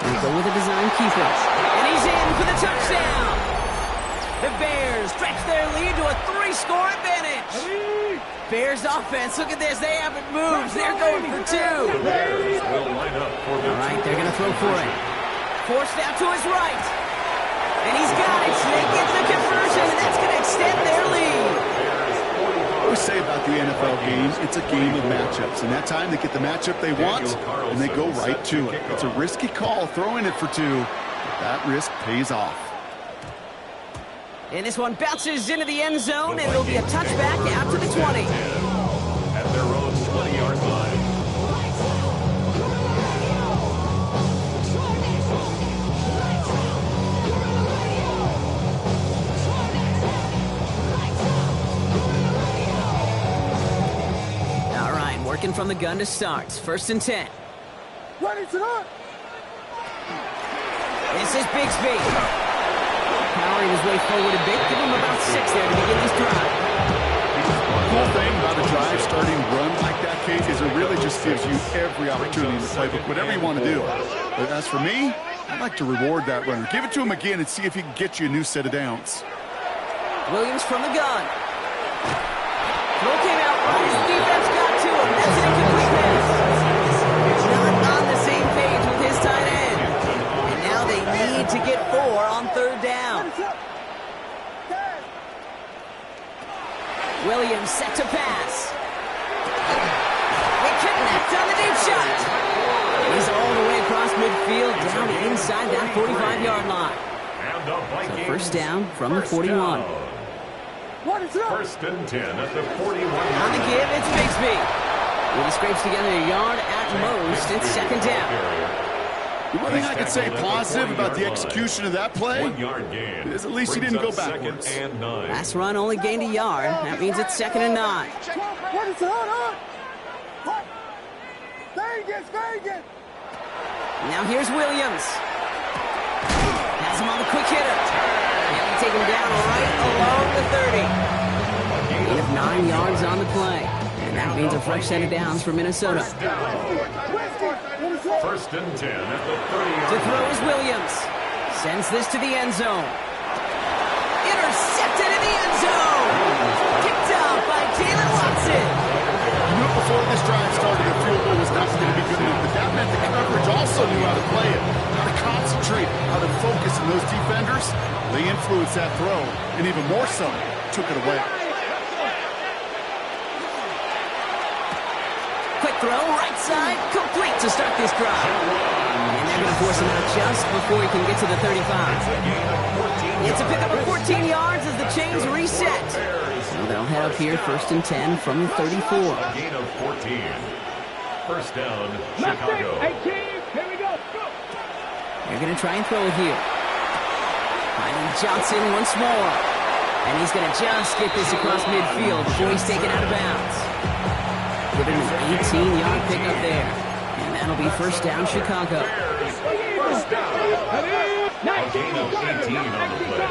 We go with a design keeper. And he's in for the touchdown. The Bears stretch their lead to a 3-score advantage. Bears offense, look at this. They haven't moved. They're going for 2. The Bears will line up for the All right, they're going to throw for it. Forced out to his right. And he's got it. They get the conversion, and that's going to extend their lead. I always say about the NFL game, it's a game of matchups. And that time they get the matchup they want, and they go right to it. It's a risky call throwing it for 2, but that risk pays off. And this one bounces into the end zone, and it'll be a touchback out to the 20. at their own 20-yard line. All right, working from the gun to start. First and 10. Ready to run. This is Bigsby. Powering his way forward a bit. Give him about 6 there to begin this drive. The cool thing about a drive starting run like that, Kate, is it really just gives you every opportunity in the playbook, whatever you want to do. But as for me, I'd like to reward that runner. Give it to him again and see if he can get you a new set of downs. Williams from the gun. Throw came out right as the defense got to him. That's an incomplete pass. He's not on the same page with his tight end. And now they need to get 4 on third down. Williams set to pass. They connect on the deep shot. He's all the way across midfield, down inside that 45-yard line. And the Vikings So first down from the 41. First and 10 at the 41. On the give, it's Bigsby. When he scrapes together a yard at most, it's second down. The one thing I could say positive about the execution of that play 1-yard gain. is at least he Brings didn't go up second backwards. and 9. Last run only gained a yard. That means it's second and 9. Vegas, Vegas. Now here's Williams. Has him on the quick hitter. And we take him down right along the 30. Gain of 9 yards on the play. And that means a fresh set of downs for Minnesota. First and 10 at the 30-yard To throw is Williams. Sends this to the end zone. Intercepted in the end zone. Picked up by Jalen Watson. You knew before this drive started, the field goal was not going to be good enough, but that meant the coverage also knew how to play it. sequence that throw, and even more so, took it away. Quick throw, right side, complete to start this drive. And they're going to force him out just before he can get to the 35. It's a pickup of 14 yards as the chains reset. So they'll head up here, 1st and 10 from the 34. A gain of 14. First down, Chicago. Here we go. They're going to try and throw it here. Finding Johnson once more. And he's going to just get this across midfield before he's taken out of bounds. Give him an 18-yard pickup there. And that'll be first down, Chicago. First down. A gain of 18 on the play.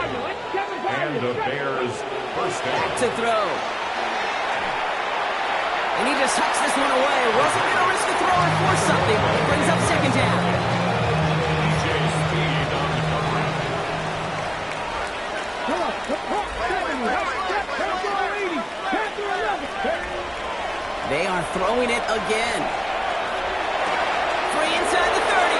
And the Bears first down. To throw. And he just hucks this one away. Wasn't going to risk the throw and force something. It brings up second down. They are throwing it again. Free inside the 30.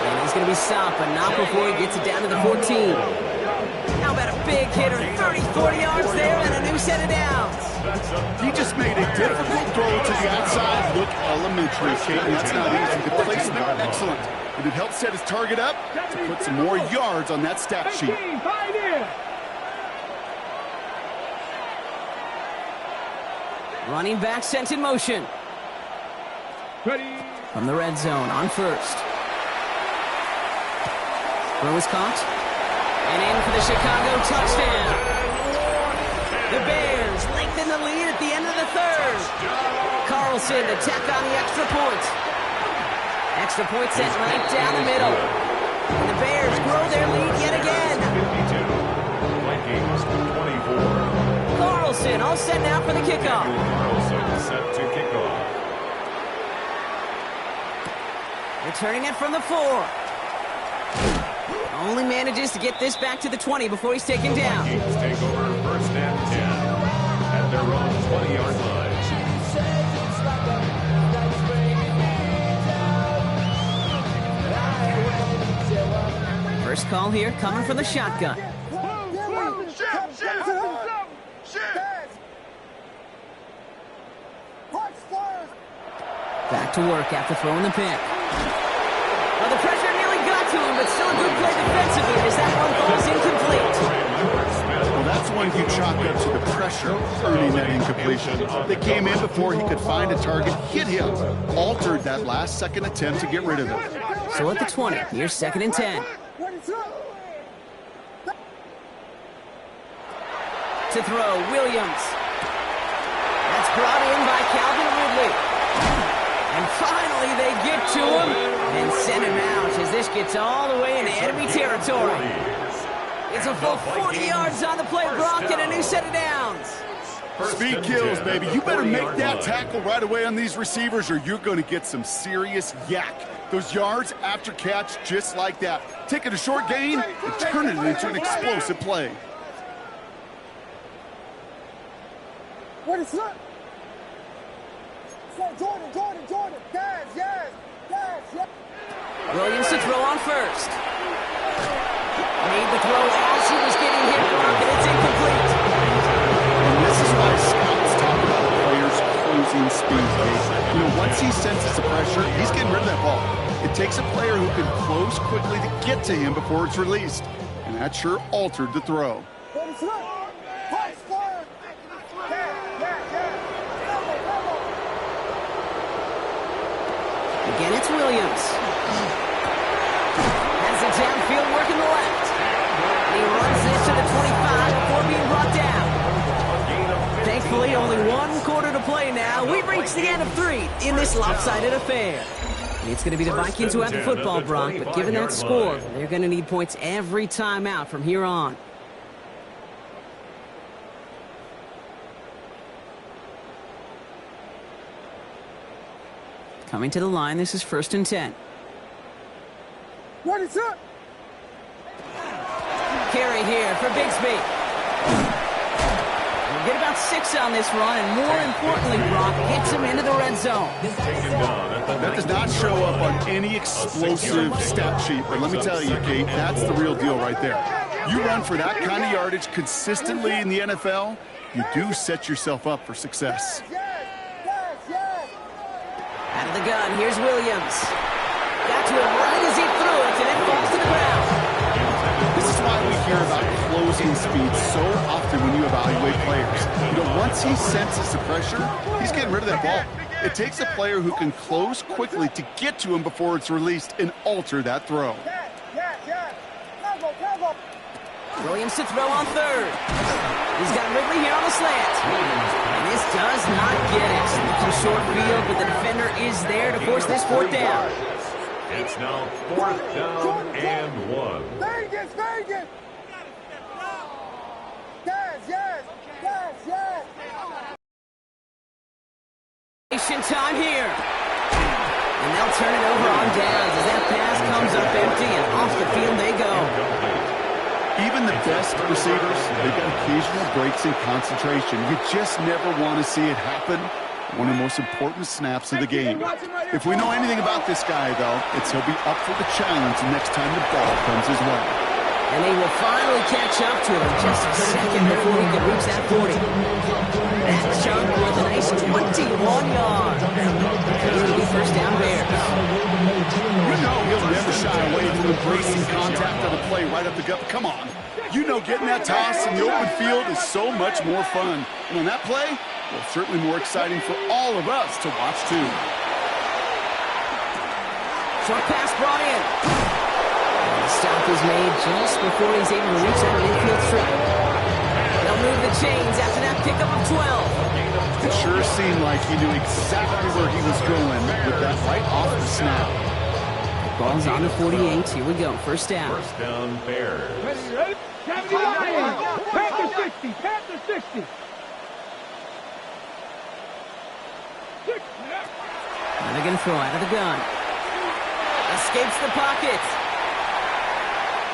And he's going to be stopped, but not before he gets it down to the 14. How about a big hitter, 30, 40 yards there, and a new set of downs. He just made a difficult throw to the outside. Look elementary, Caden. That's not easy. The placement, excellent. And it helped set his target up to put some more yards on that stat sheet. Running back sent in motion. From the red zone on first. Throw is caught. And in for the Chicago touchdown. The Bears lengthen the lead at the end of the third. Carlson to tack on the extra point. Extra point sent right down the middle. And the Bears grow their lead yet again. 52. Vikings 24. Carlson all set now for the kickoff. Carlson set to kick off. Returning it from the 4. Only manages to get this back to the 20 before he's taken down. Vikings take over first and 10 at their own 20-yard line. First call here coming from the shotgun. Back to work after throwing the pick. Well, the pressure nearly got to him, but still a good play defensively as that one falls incomplete. Well, that's one you chalk up to the pressure earning that incompletion. They came in before he could find a target, hit him, altered that last-second attempt to get rid of it. So at the 20, here's 2nd and 10. To throw, Williams. That's brought in by Calvin Ridley. And finally they get to him and send him out as this gets all the way into enemy territory. It's a full 40 yards on the play, Brock, and a new set of downs. Speed kills, baby. You better make that tackle right away on these receivers or you're going to get some serious yak. Those yards after catch just like that. Take it a short gain and turn it into an explosive play. What is that? Jordan. Yes. Williams to throw on first. Made the throw as he was getting hit, Brock, and it's incomplete. And this is why scouts talk about a player's closing speed, Dave. You know, once he senses the pressure, he's getting rid of that ball. It takes a player who can close quickly to get to him before it's released. And that sure altered the throw. What is that? Again, it's Williams. Has it downfield working the left. And he runs this to the 25 before being brought down. Thankfully, only 1 quarter to play now. We've reached the end of 3 in this lopsided affair. It's going to be the Vikings who have the football, Brock, but given that score, they're going to need points every time out from here on. Coming to the line, this is 1st and 10. What is that? Carry here for Bigsby. get about 6 on this run, and more importantly, Brock gets him into the red zone. That does not show up on any explosive stat sheet, but let me tell you, Kate, that's the real deal right there. You run for that kind of yardage consistently in the NFL, you do set yourself up for success. Out of the gun, here's Williams. Got to him right as he threw it, and it falls to the ground. This is why we hear about closing speed so often when you evaluate players. You know, once he senses the pressure, he's getting rid of that ball. It takes a player who can close quickly to get to him before it's released and alter that throw. Williams to throw on third. He's got Ridley here on the slant. And this does not get it. Looking short field, but the defender is there to force this 4th down. It's now 4th down and 1. Vegas, Vegas! Yes. Time here. And they'll turn it over on downs as that pass comes up empty and off the field they go. Even the best receivers, they've got occasional breaks in concentration. You just never want to see it happen. One of the most important snaps of the game. If we know anything about this guy, though, it's he'll be up for the challenge next time the ball comes his way. And they will finally catch up to him just a second before he can reach that 40. That chunk with a nice 21 yards. It'll be 1st down Bears. You know he'll never shy away from embracing contact on a play right up the gut. Come on. You know getting that toss in the open field is so much more fun. And on that play, well, certainly more exciting for all of us to watch, too. Short pass brought in. The stop is made just before he's able to reach that infield strip. They'll move the chains after that pickup of 12. It sure seemed like he knew exactly where he was going with that right off the snap. Ball's on the 48. Here we go. 1st down. 1st down, Bears. Ready? Panther 60, Panther 60. Now they're going to throw out of the gun. Escapes the pocket.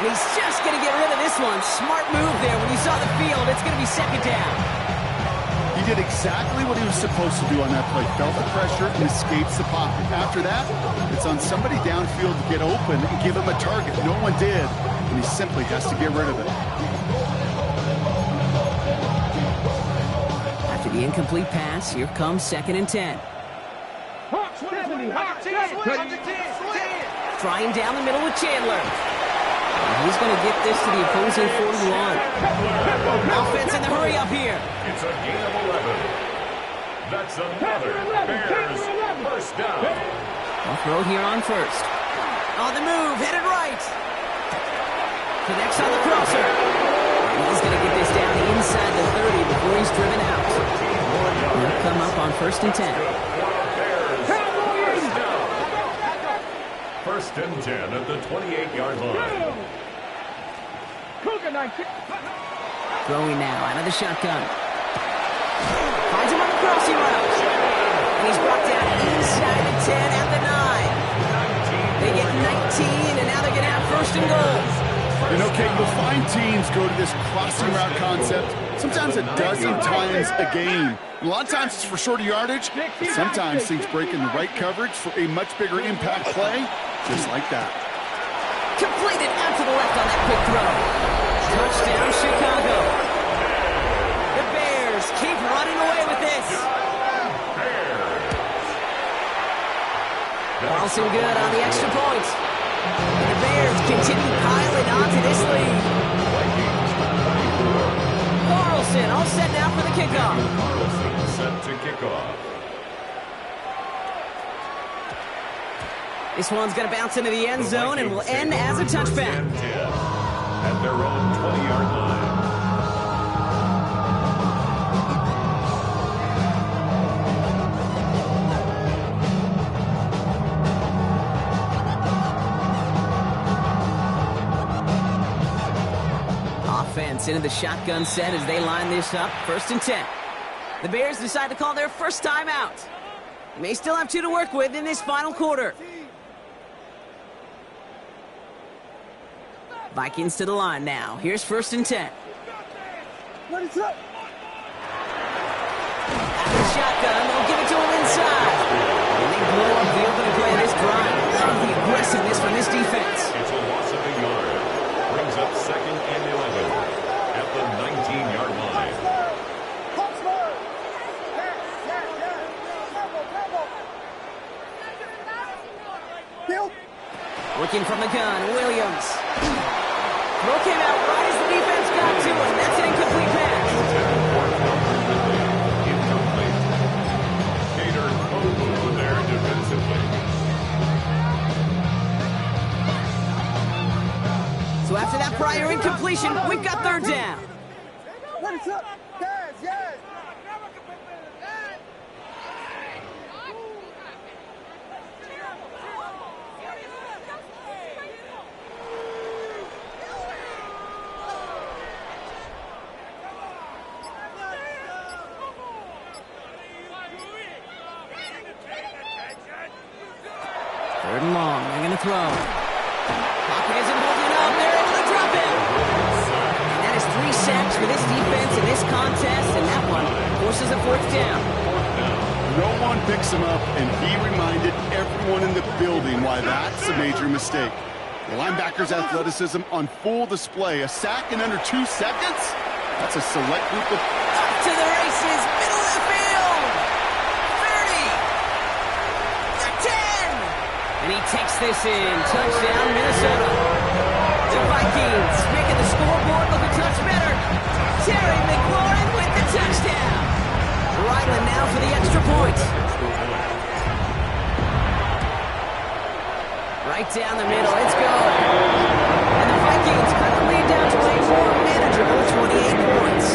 And he's just going to get rid of this one. Smart move there. When you saw the field, it's going to be 2nd down. He did exactly what he was supposed to do on that play. Felt the pressure and escapes the pocket. After that, it's on somebody downfield to get open and give him a target. No one did, and he simply has to get rid of it. After the incomplete pass, here comes 2nd and 10. Trying down the middle with Chandler. And he's going to get this to the opposing 41. Offense in the hurry up here. It's a gain of 11. That's another Bears 1st down. I'll throw here on 1st. On the move, headed right. Connects on the crosser. And he's going to get this down inside the 30 before he's driven out. He'll come up on 1st and 10. 1st and 10 at the 28-yard line. Throwing now out of the shotgun. Finds him on the crossing route. And he's brought down inside the 10 at the 9. They get 19, and now they're going to have 1st and goal. You know, Kate, you'll find teams go to this crossing route concept sometimes a dozen times a game. A lot of times it's for shorter yardage, but sometimes things break in the right coverage for a much bigger impact play, just like that. Completed out to the left on that quick throw. Touchdown, Chicago. The Bears keep running away with this. Carlson good on the extra point. And the Bears continue piling onto this lead. Carlson all set now for the kickoff. Carlson set to kick off. This one's going to bounce into the end zone and will end as a touchback. At their own 20-yard line. Offense into the shotgun set as they line this up. 1st and 10. The Bears decide to call their first timeout. They may still have 2 to work with in this final quarter. Vikings to the line now. Here's 1st and 10. missing this from this defense. It's a loss of a yard. Brings up 2nd and 11 at the 19-yard line. Looking from the gun, Williams. Throw came out right as the defense got to him. That's an incomplete pass. Incomplete. Gator Kobu there defensively. So after that prior incompletion, we've got 3rd down. Yes. Third and long, they're going to throw. Pocket isn't holding up, they're able to drop it. And that is 3 sacks for this defense in this contest, and that one forces a 4th down. No one picks him up, and he reminded everyone in the building why that's a major mistake. The linebacker's athleticism on full display. A sack in under 2 seconds? That's a select group of... Off to the races, middle of the field. 30. The 10. And he takes this in. Touchdown, Minnesota. The Vikings making the scoreboard look a touch better. Terry McLaurin with the touchdown. Ryland now for the extra point. Right down the middle, it's good. And the Vikings cut the lead down to a more manageable 28 points.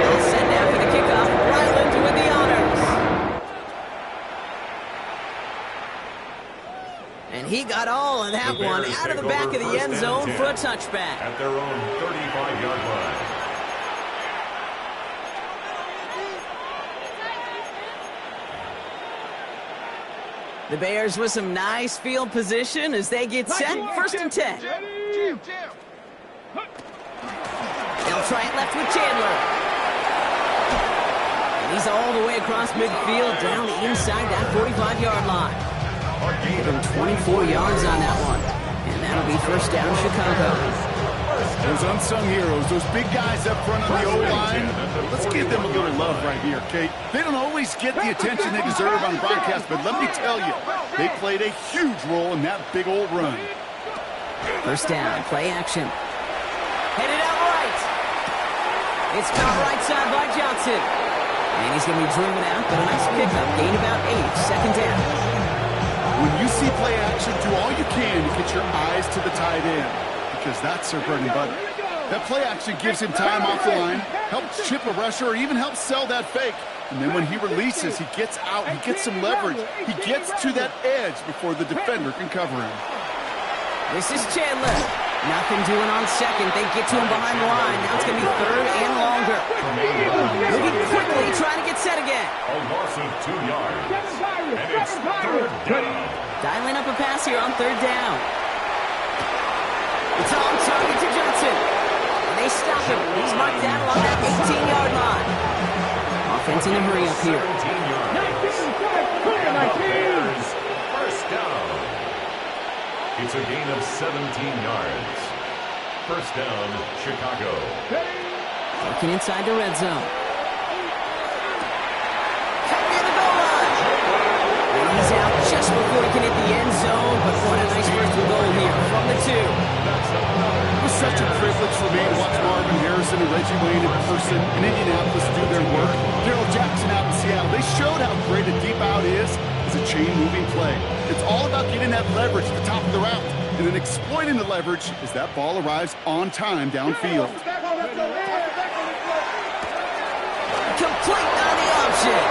All set now for the kickoff. Ryland with the honors. And he got all of that one out of the back of the end zone for a touchback. At their own 35-yard line. The Bears with some nice field position as they get set. 1st and 10. They'll try it left with Chandler. And he's all the way across midfield down inside that 45-yard line. Give him 24 yards on that one. And that'll be 1st down Chicago. Those unsung heroes, those big guys up front on the O-line, let's give them a little love right here, Kate. They don't always get the attention they deserve on broadcast, but let me tell you, they played a huge role in that big old run. 1st down, play action. Headed out right. It's caught right side by Johnson. And he's going to be driven out, but a nice pickup. Gain about 8, 2nd down. When you see play action, do all you can to get your eyes to the tight end, because that's their bread and butter. That play action gives him time off the line, helps chip a rusher, or even helps sell that fake. And then when he releases, he gets out, he gets some leverage. He gets to that edge before the defender can cover him. This is Chandler. Nothing doing on 2nd. They get to him behind the line. Now it's going to be 3rd and longer. Moving quickly, trying to get set again. A loss of 2 yards. And it's 3rd down. Dialing up a pass here on 3rd down. It's on target to Johnson. And they stop him. He's marked down along that 18-yard line. Offense in a hurry up here. 17 yards. And the Bears, 1st down. It's a gain of 17 yards. 1st down, Chicago. Working inside the red zone. Cut near the goal line. And he's out just before he can hit the end zone. But what a nice 1st and goal here from the 2. It was such a privilege for me to watch Marvin Harrison and Reggie Wayne in person in Indianapolis do their work. Darrell Jackson out in Seattle. They showed how great a deep out is as a chain-moving play. It's all about getting that leverage at the top of the route, and then exploiting the leverage as that ball arrives on time downfield. Complete on the option.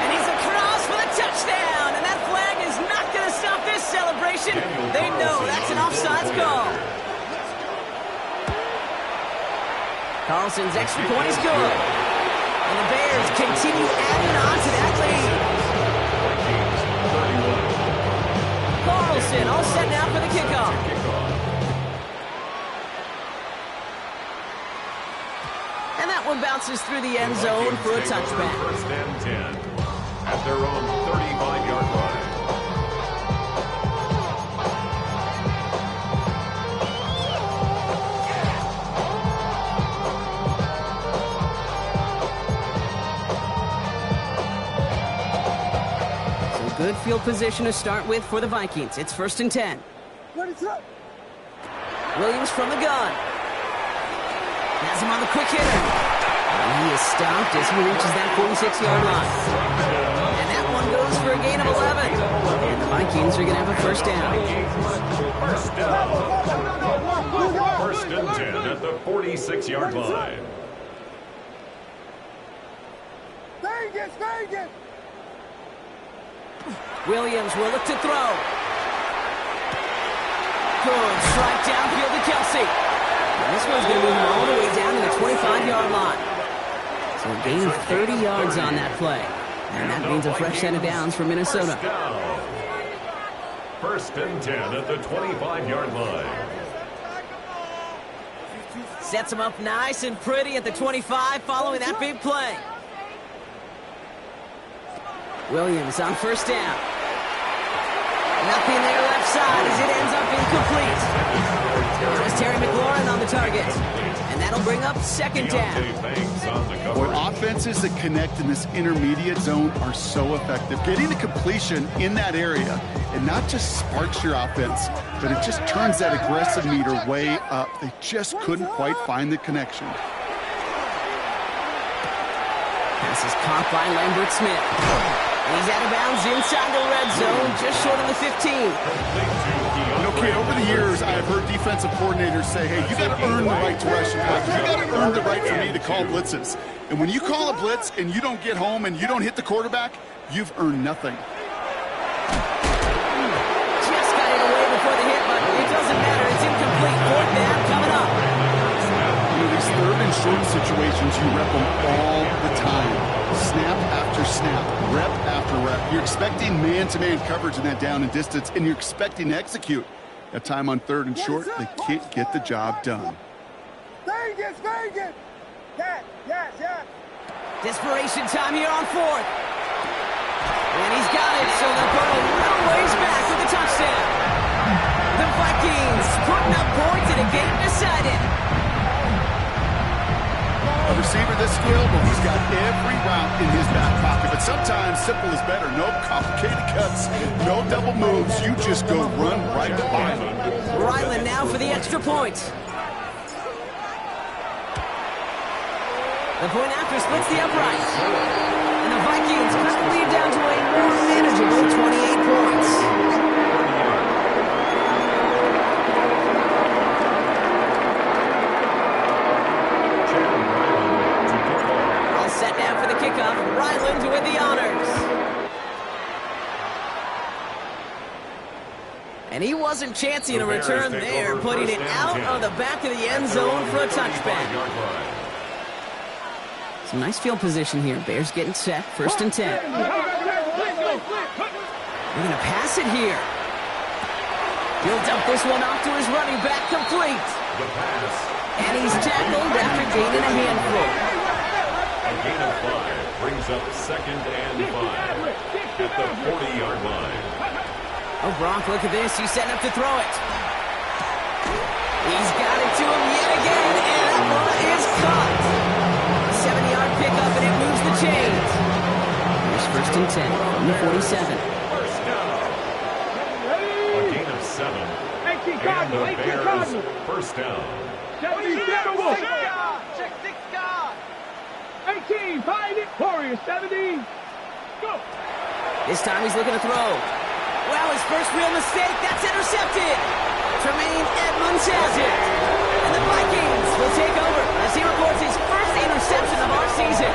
And he's across for the touchdown. And that flag is not going to stop this celebration. They know that's an offsides call. Carlson's extra point is good. And the Bears continue adding on to that lead. Carlson all set now for the kickoff. And that one bounces through the end zone for a touchback. 1st and 10 at their own 35-yard line. good field position to start with for the Vikings. It's 1st and 10. Ready, set. Williams from the gun. Has him on the quick hitter. And he is stopped as he reaches that 46-yard line. And that one goes for a gain of 11. And the Vikings are going to have a first down. First and 10 at the 46-yard line. Vegas, Vegas. Williams will look to throw. Good strike downfield to Kelsey. And this one's going to move him all the way down to the 25-yard line. So a gain of 30 yards on that play. And that means a fresh set of downs for Minnesota. First and 10 at the 25-yard line. Sets him up nice and pretty at the 25 following that big play. Williams on first down. Nothing there left side as it ends up incomplete. There's Terry McLaurin on the target. And that'll bring up second down. Boy, offenses that connect in this intermediate zone are so effective. Getting the completion in that area, it not just sparks your offense, but it just turns that aggressive meter way up. They just couldn't quite find the connection. This is caught by Lambert Smith. He's out of bounds inside the red zone, just short of the 15. You know, kid, over the years, I have heard defensive coordinators say, hey, you got to earn the right to rush and coverage. You got to earn the right for me to call blitzes. And when you call a blitz and you don't get home and you don't hit the quarterback, you've earned nothing. Just got it away before the hit, but it doesn't matter. It's incomplete. Fourth down coming up. You know, these third and short situations, you rep them all the time. Snap after snap, rep after rep. You're expecting man-to-man coverage in that down and distance, and you're expecting to execute. That time on third and short, they can't get the job done. Vegas, Vegas. Yes, yes, yes. Desperation time here on fourth. And he's got it, so they'll put a little ways back with the touchdown. The Vikings putting up points in a game decided. A receiver this skilled, well, he's got every route in his back pocket. But sometimes simple is better. No complicated cuts, no double moves. You just go run right by him. Ryland now for the extra point. The point after splits the upright. And the Vikings cut the lead down to a more manageable 28 points. Set down for the kickoff. Ryland with the honors. And he wasn't chancing a return there, putting it out of the back of the end zone for a touchback. Some nice field position here. Bears getting set. 1st and 10. They're going to pass it here. He'll dump this one off to his running back, complete. And he's tackled after gaining a handful. A gain of 5 brings up 2nd and 5 at the 40-yard line. Oh, Brock, look at this. He's setting up to throw it. He's got it to him yet again, and that one is caught. A 70-yard pickup, and it moves the chains. Here's 1st and 10 from the 47. First down. A gain of 7. And the Bears first down. 18, find it, Warriors, 70. Go. This time he's looking to throw. Well, his first real mistake, that's intercepted. Tremaine Edmonds has it. And the Vikings will take over as he records his first interception of our season.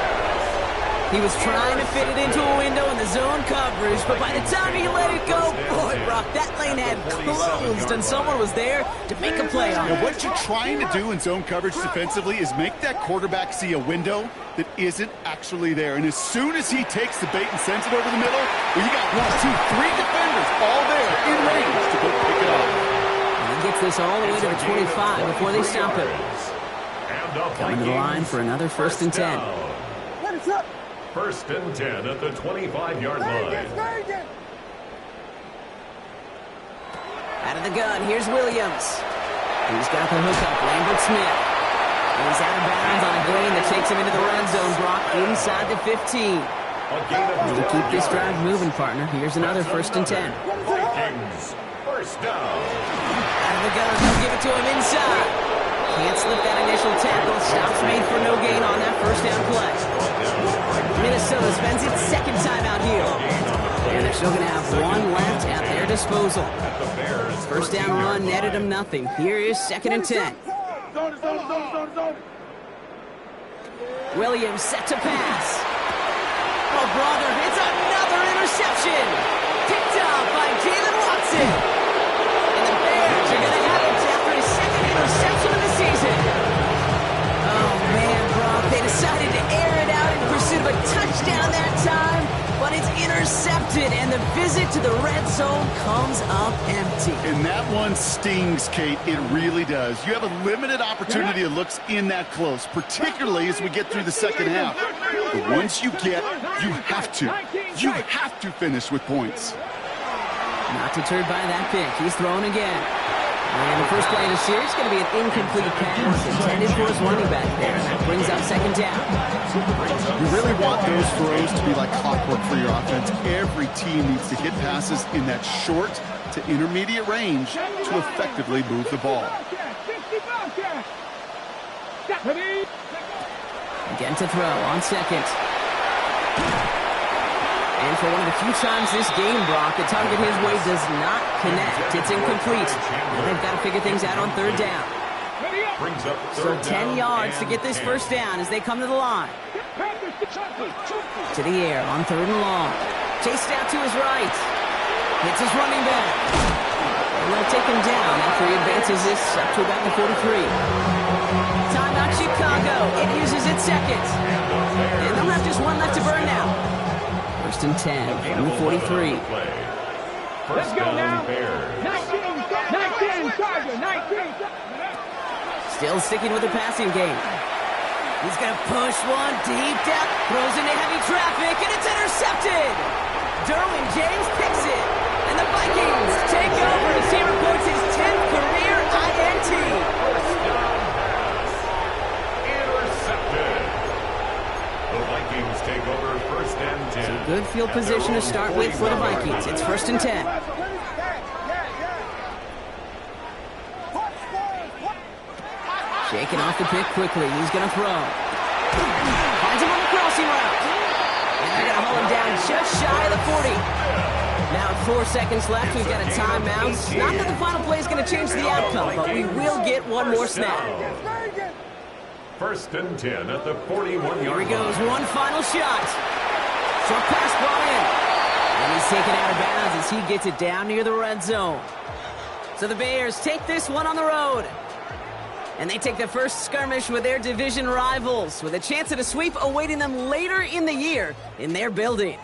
He was trying to fit it into a window in the zone coverage, but by the time he let it go, boy, Brock, that lane had closed, and someone was there to make a play on it. Now, what you're trying to do in zone coverage defensively is make that quarterback see a window that isn't actually there. And as soon as he takes the bait and sends it over the middle, well, you got 1, 2, 3 defenders all there in range to go pick it up. And he gets this all the way to the 25 before they stop him. Coming to the line for another 1st and 10. What is up? 1st and 10 at the 25-yard line. Vegas. Out of the gun, here's Williams. He's got the hookup, Lambert Smith. He's out of bounds on a gain that takes him into the red zone, Brock, inside the 15. To keep this drive moving, partner. Here's another 1st and 10. Vikings, first down. Out of the gun, they'll give it to him inside. Can't slip that initial tackle. Stops made for no gain on that 1st down play. Minnesota spends its 2nd time out here. And they're still going to have one left at their disposal. 1st down run netted them nothing. Here is 2nd and 10. Williams set to pass. Oh, brother, it's another interception. Picked up by Jalen Watson. And the Bears are going to have it after his 2nd interception of the season. Oh, man, Brock, they decided to air it out in pursuit of a touchdown that time, but it's intercepted, and the visit to the red zone comes up empty. And that one stings, Kate. It really does. You have a limited opportunity that looks in that close, particularly as we get through the 2nd half. But once you get, you have to finish with points. Not deterred by that pick. He's thrown again. And the first play of the series is going to be an incomplete pass intended for his running back there. And that brings up 2nd down. You really want those throws to be like clockwork for your offense. Every team needs to hit passes in that short to intermediate range to effectively move the ball. Again to throw on 2nd. And for one of the few times this game, Brock, the target his way does not connect. It's incomplete. And they've got to figure things out on 3rd down. So 10 yards to get this 1st down as they come to the line. To the air on 3rd and long. Chased out to his right. Hits his running back. And they'll take him down after he advances this up to about the 43. Timeout Chicago. It uses its 2nd. And they'll have just one left to burn now. 1st and 10 from the 43. Let's go now. 19, Charger, 19. Still sticking with the passing game. He's going to push one deep down. Throws into heavy traffic, and it's intercepted. Derwin James picks it. And the Vikings take over as he reports his 10th career INT. Intercepted. The Vikings take over 1st and 10. So good field position to start with for the Vikings. It's 1st and 10. Shaking off the pick quickly. He's going to throw. Finds him on the crossing route. And they're going to hold him down just shy of the 40. Now 4 seconds left. We've got a timeout. Not that the final play is going to change the outcome, but we will get one more snap. 1st and 10 at the 41-yard Here he line. goes. One final shot. Short pass brought in. And he's taken out of bounds as he gets it down near the red zone. So the Bears take this one on the road. And they take the first skirmish with their division rivals with a chance at a sweep awaiting them later in the year in their building.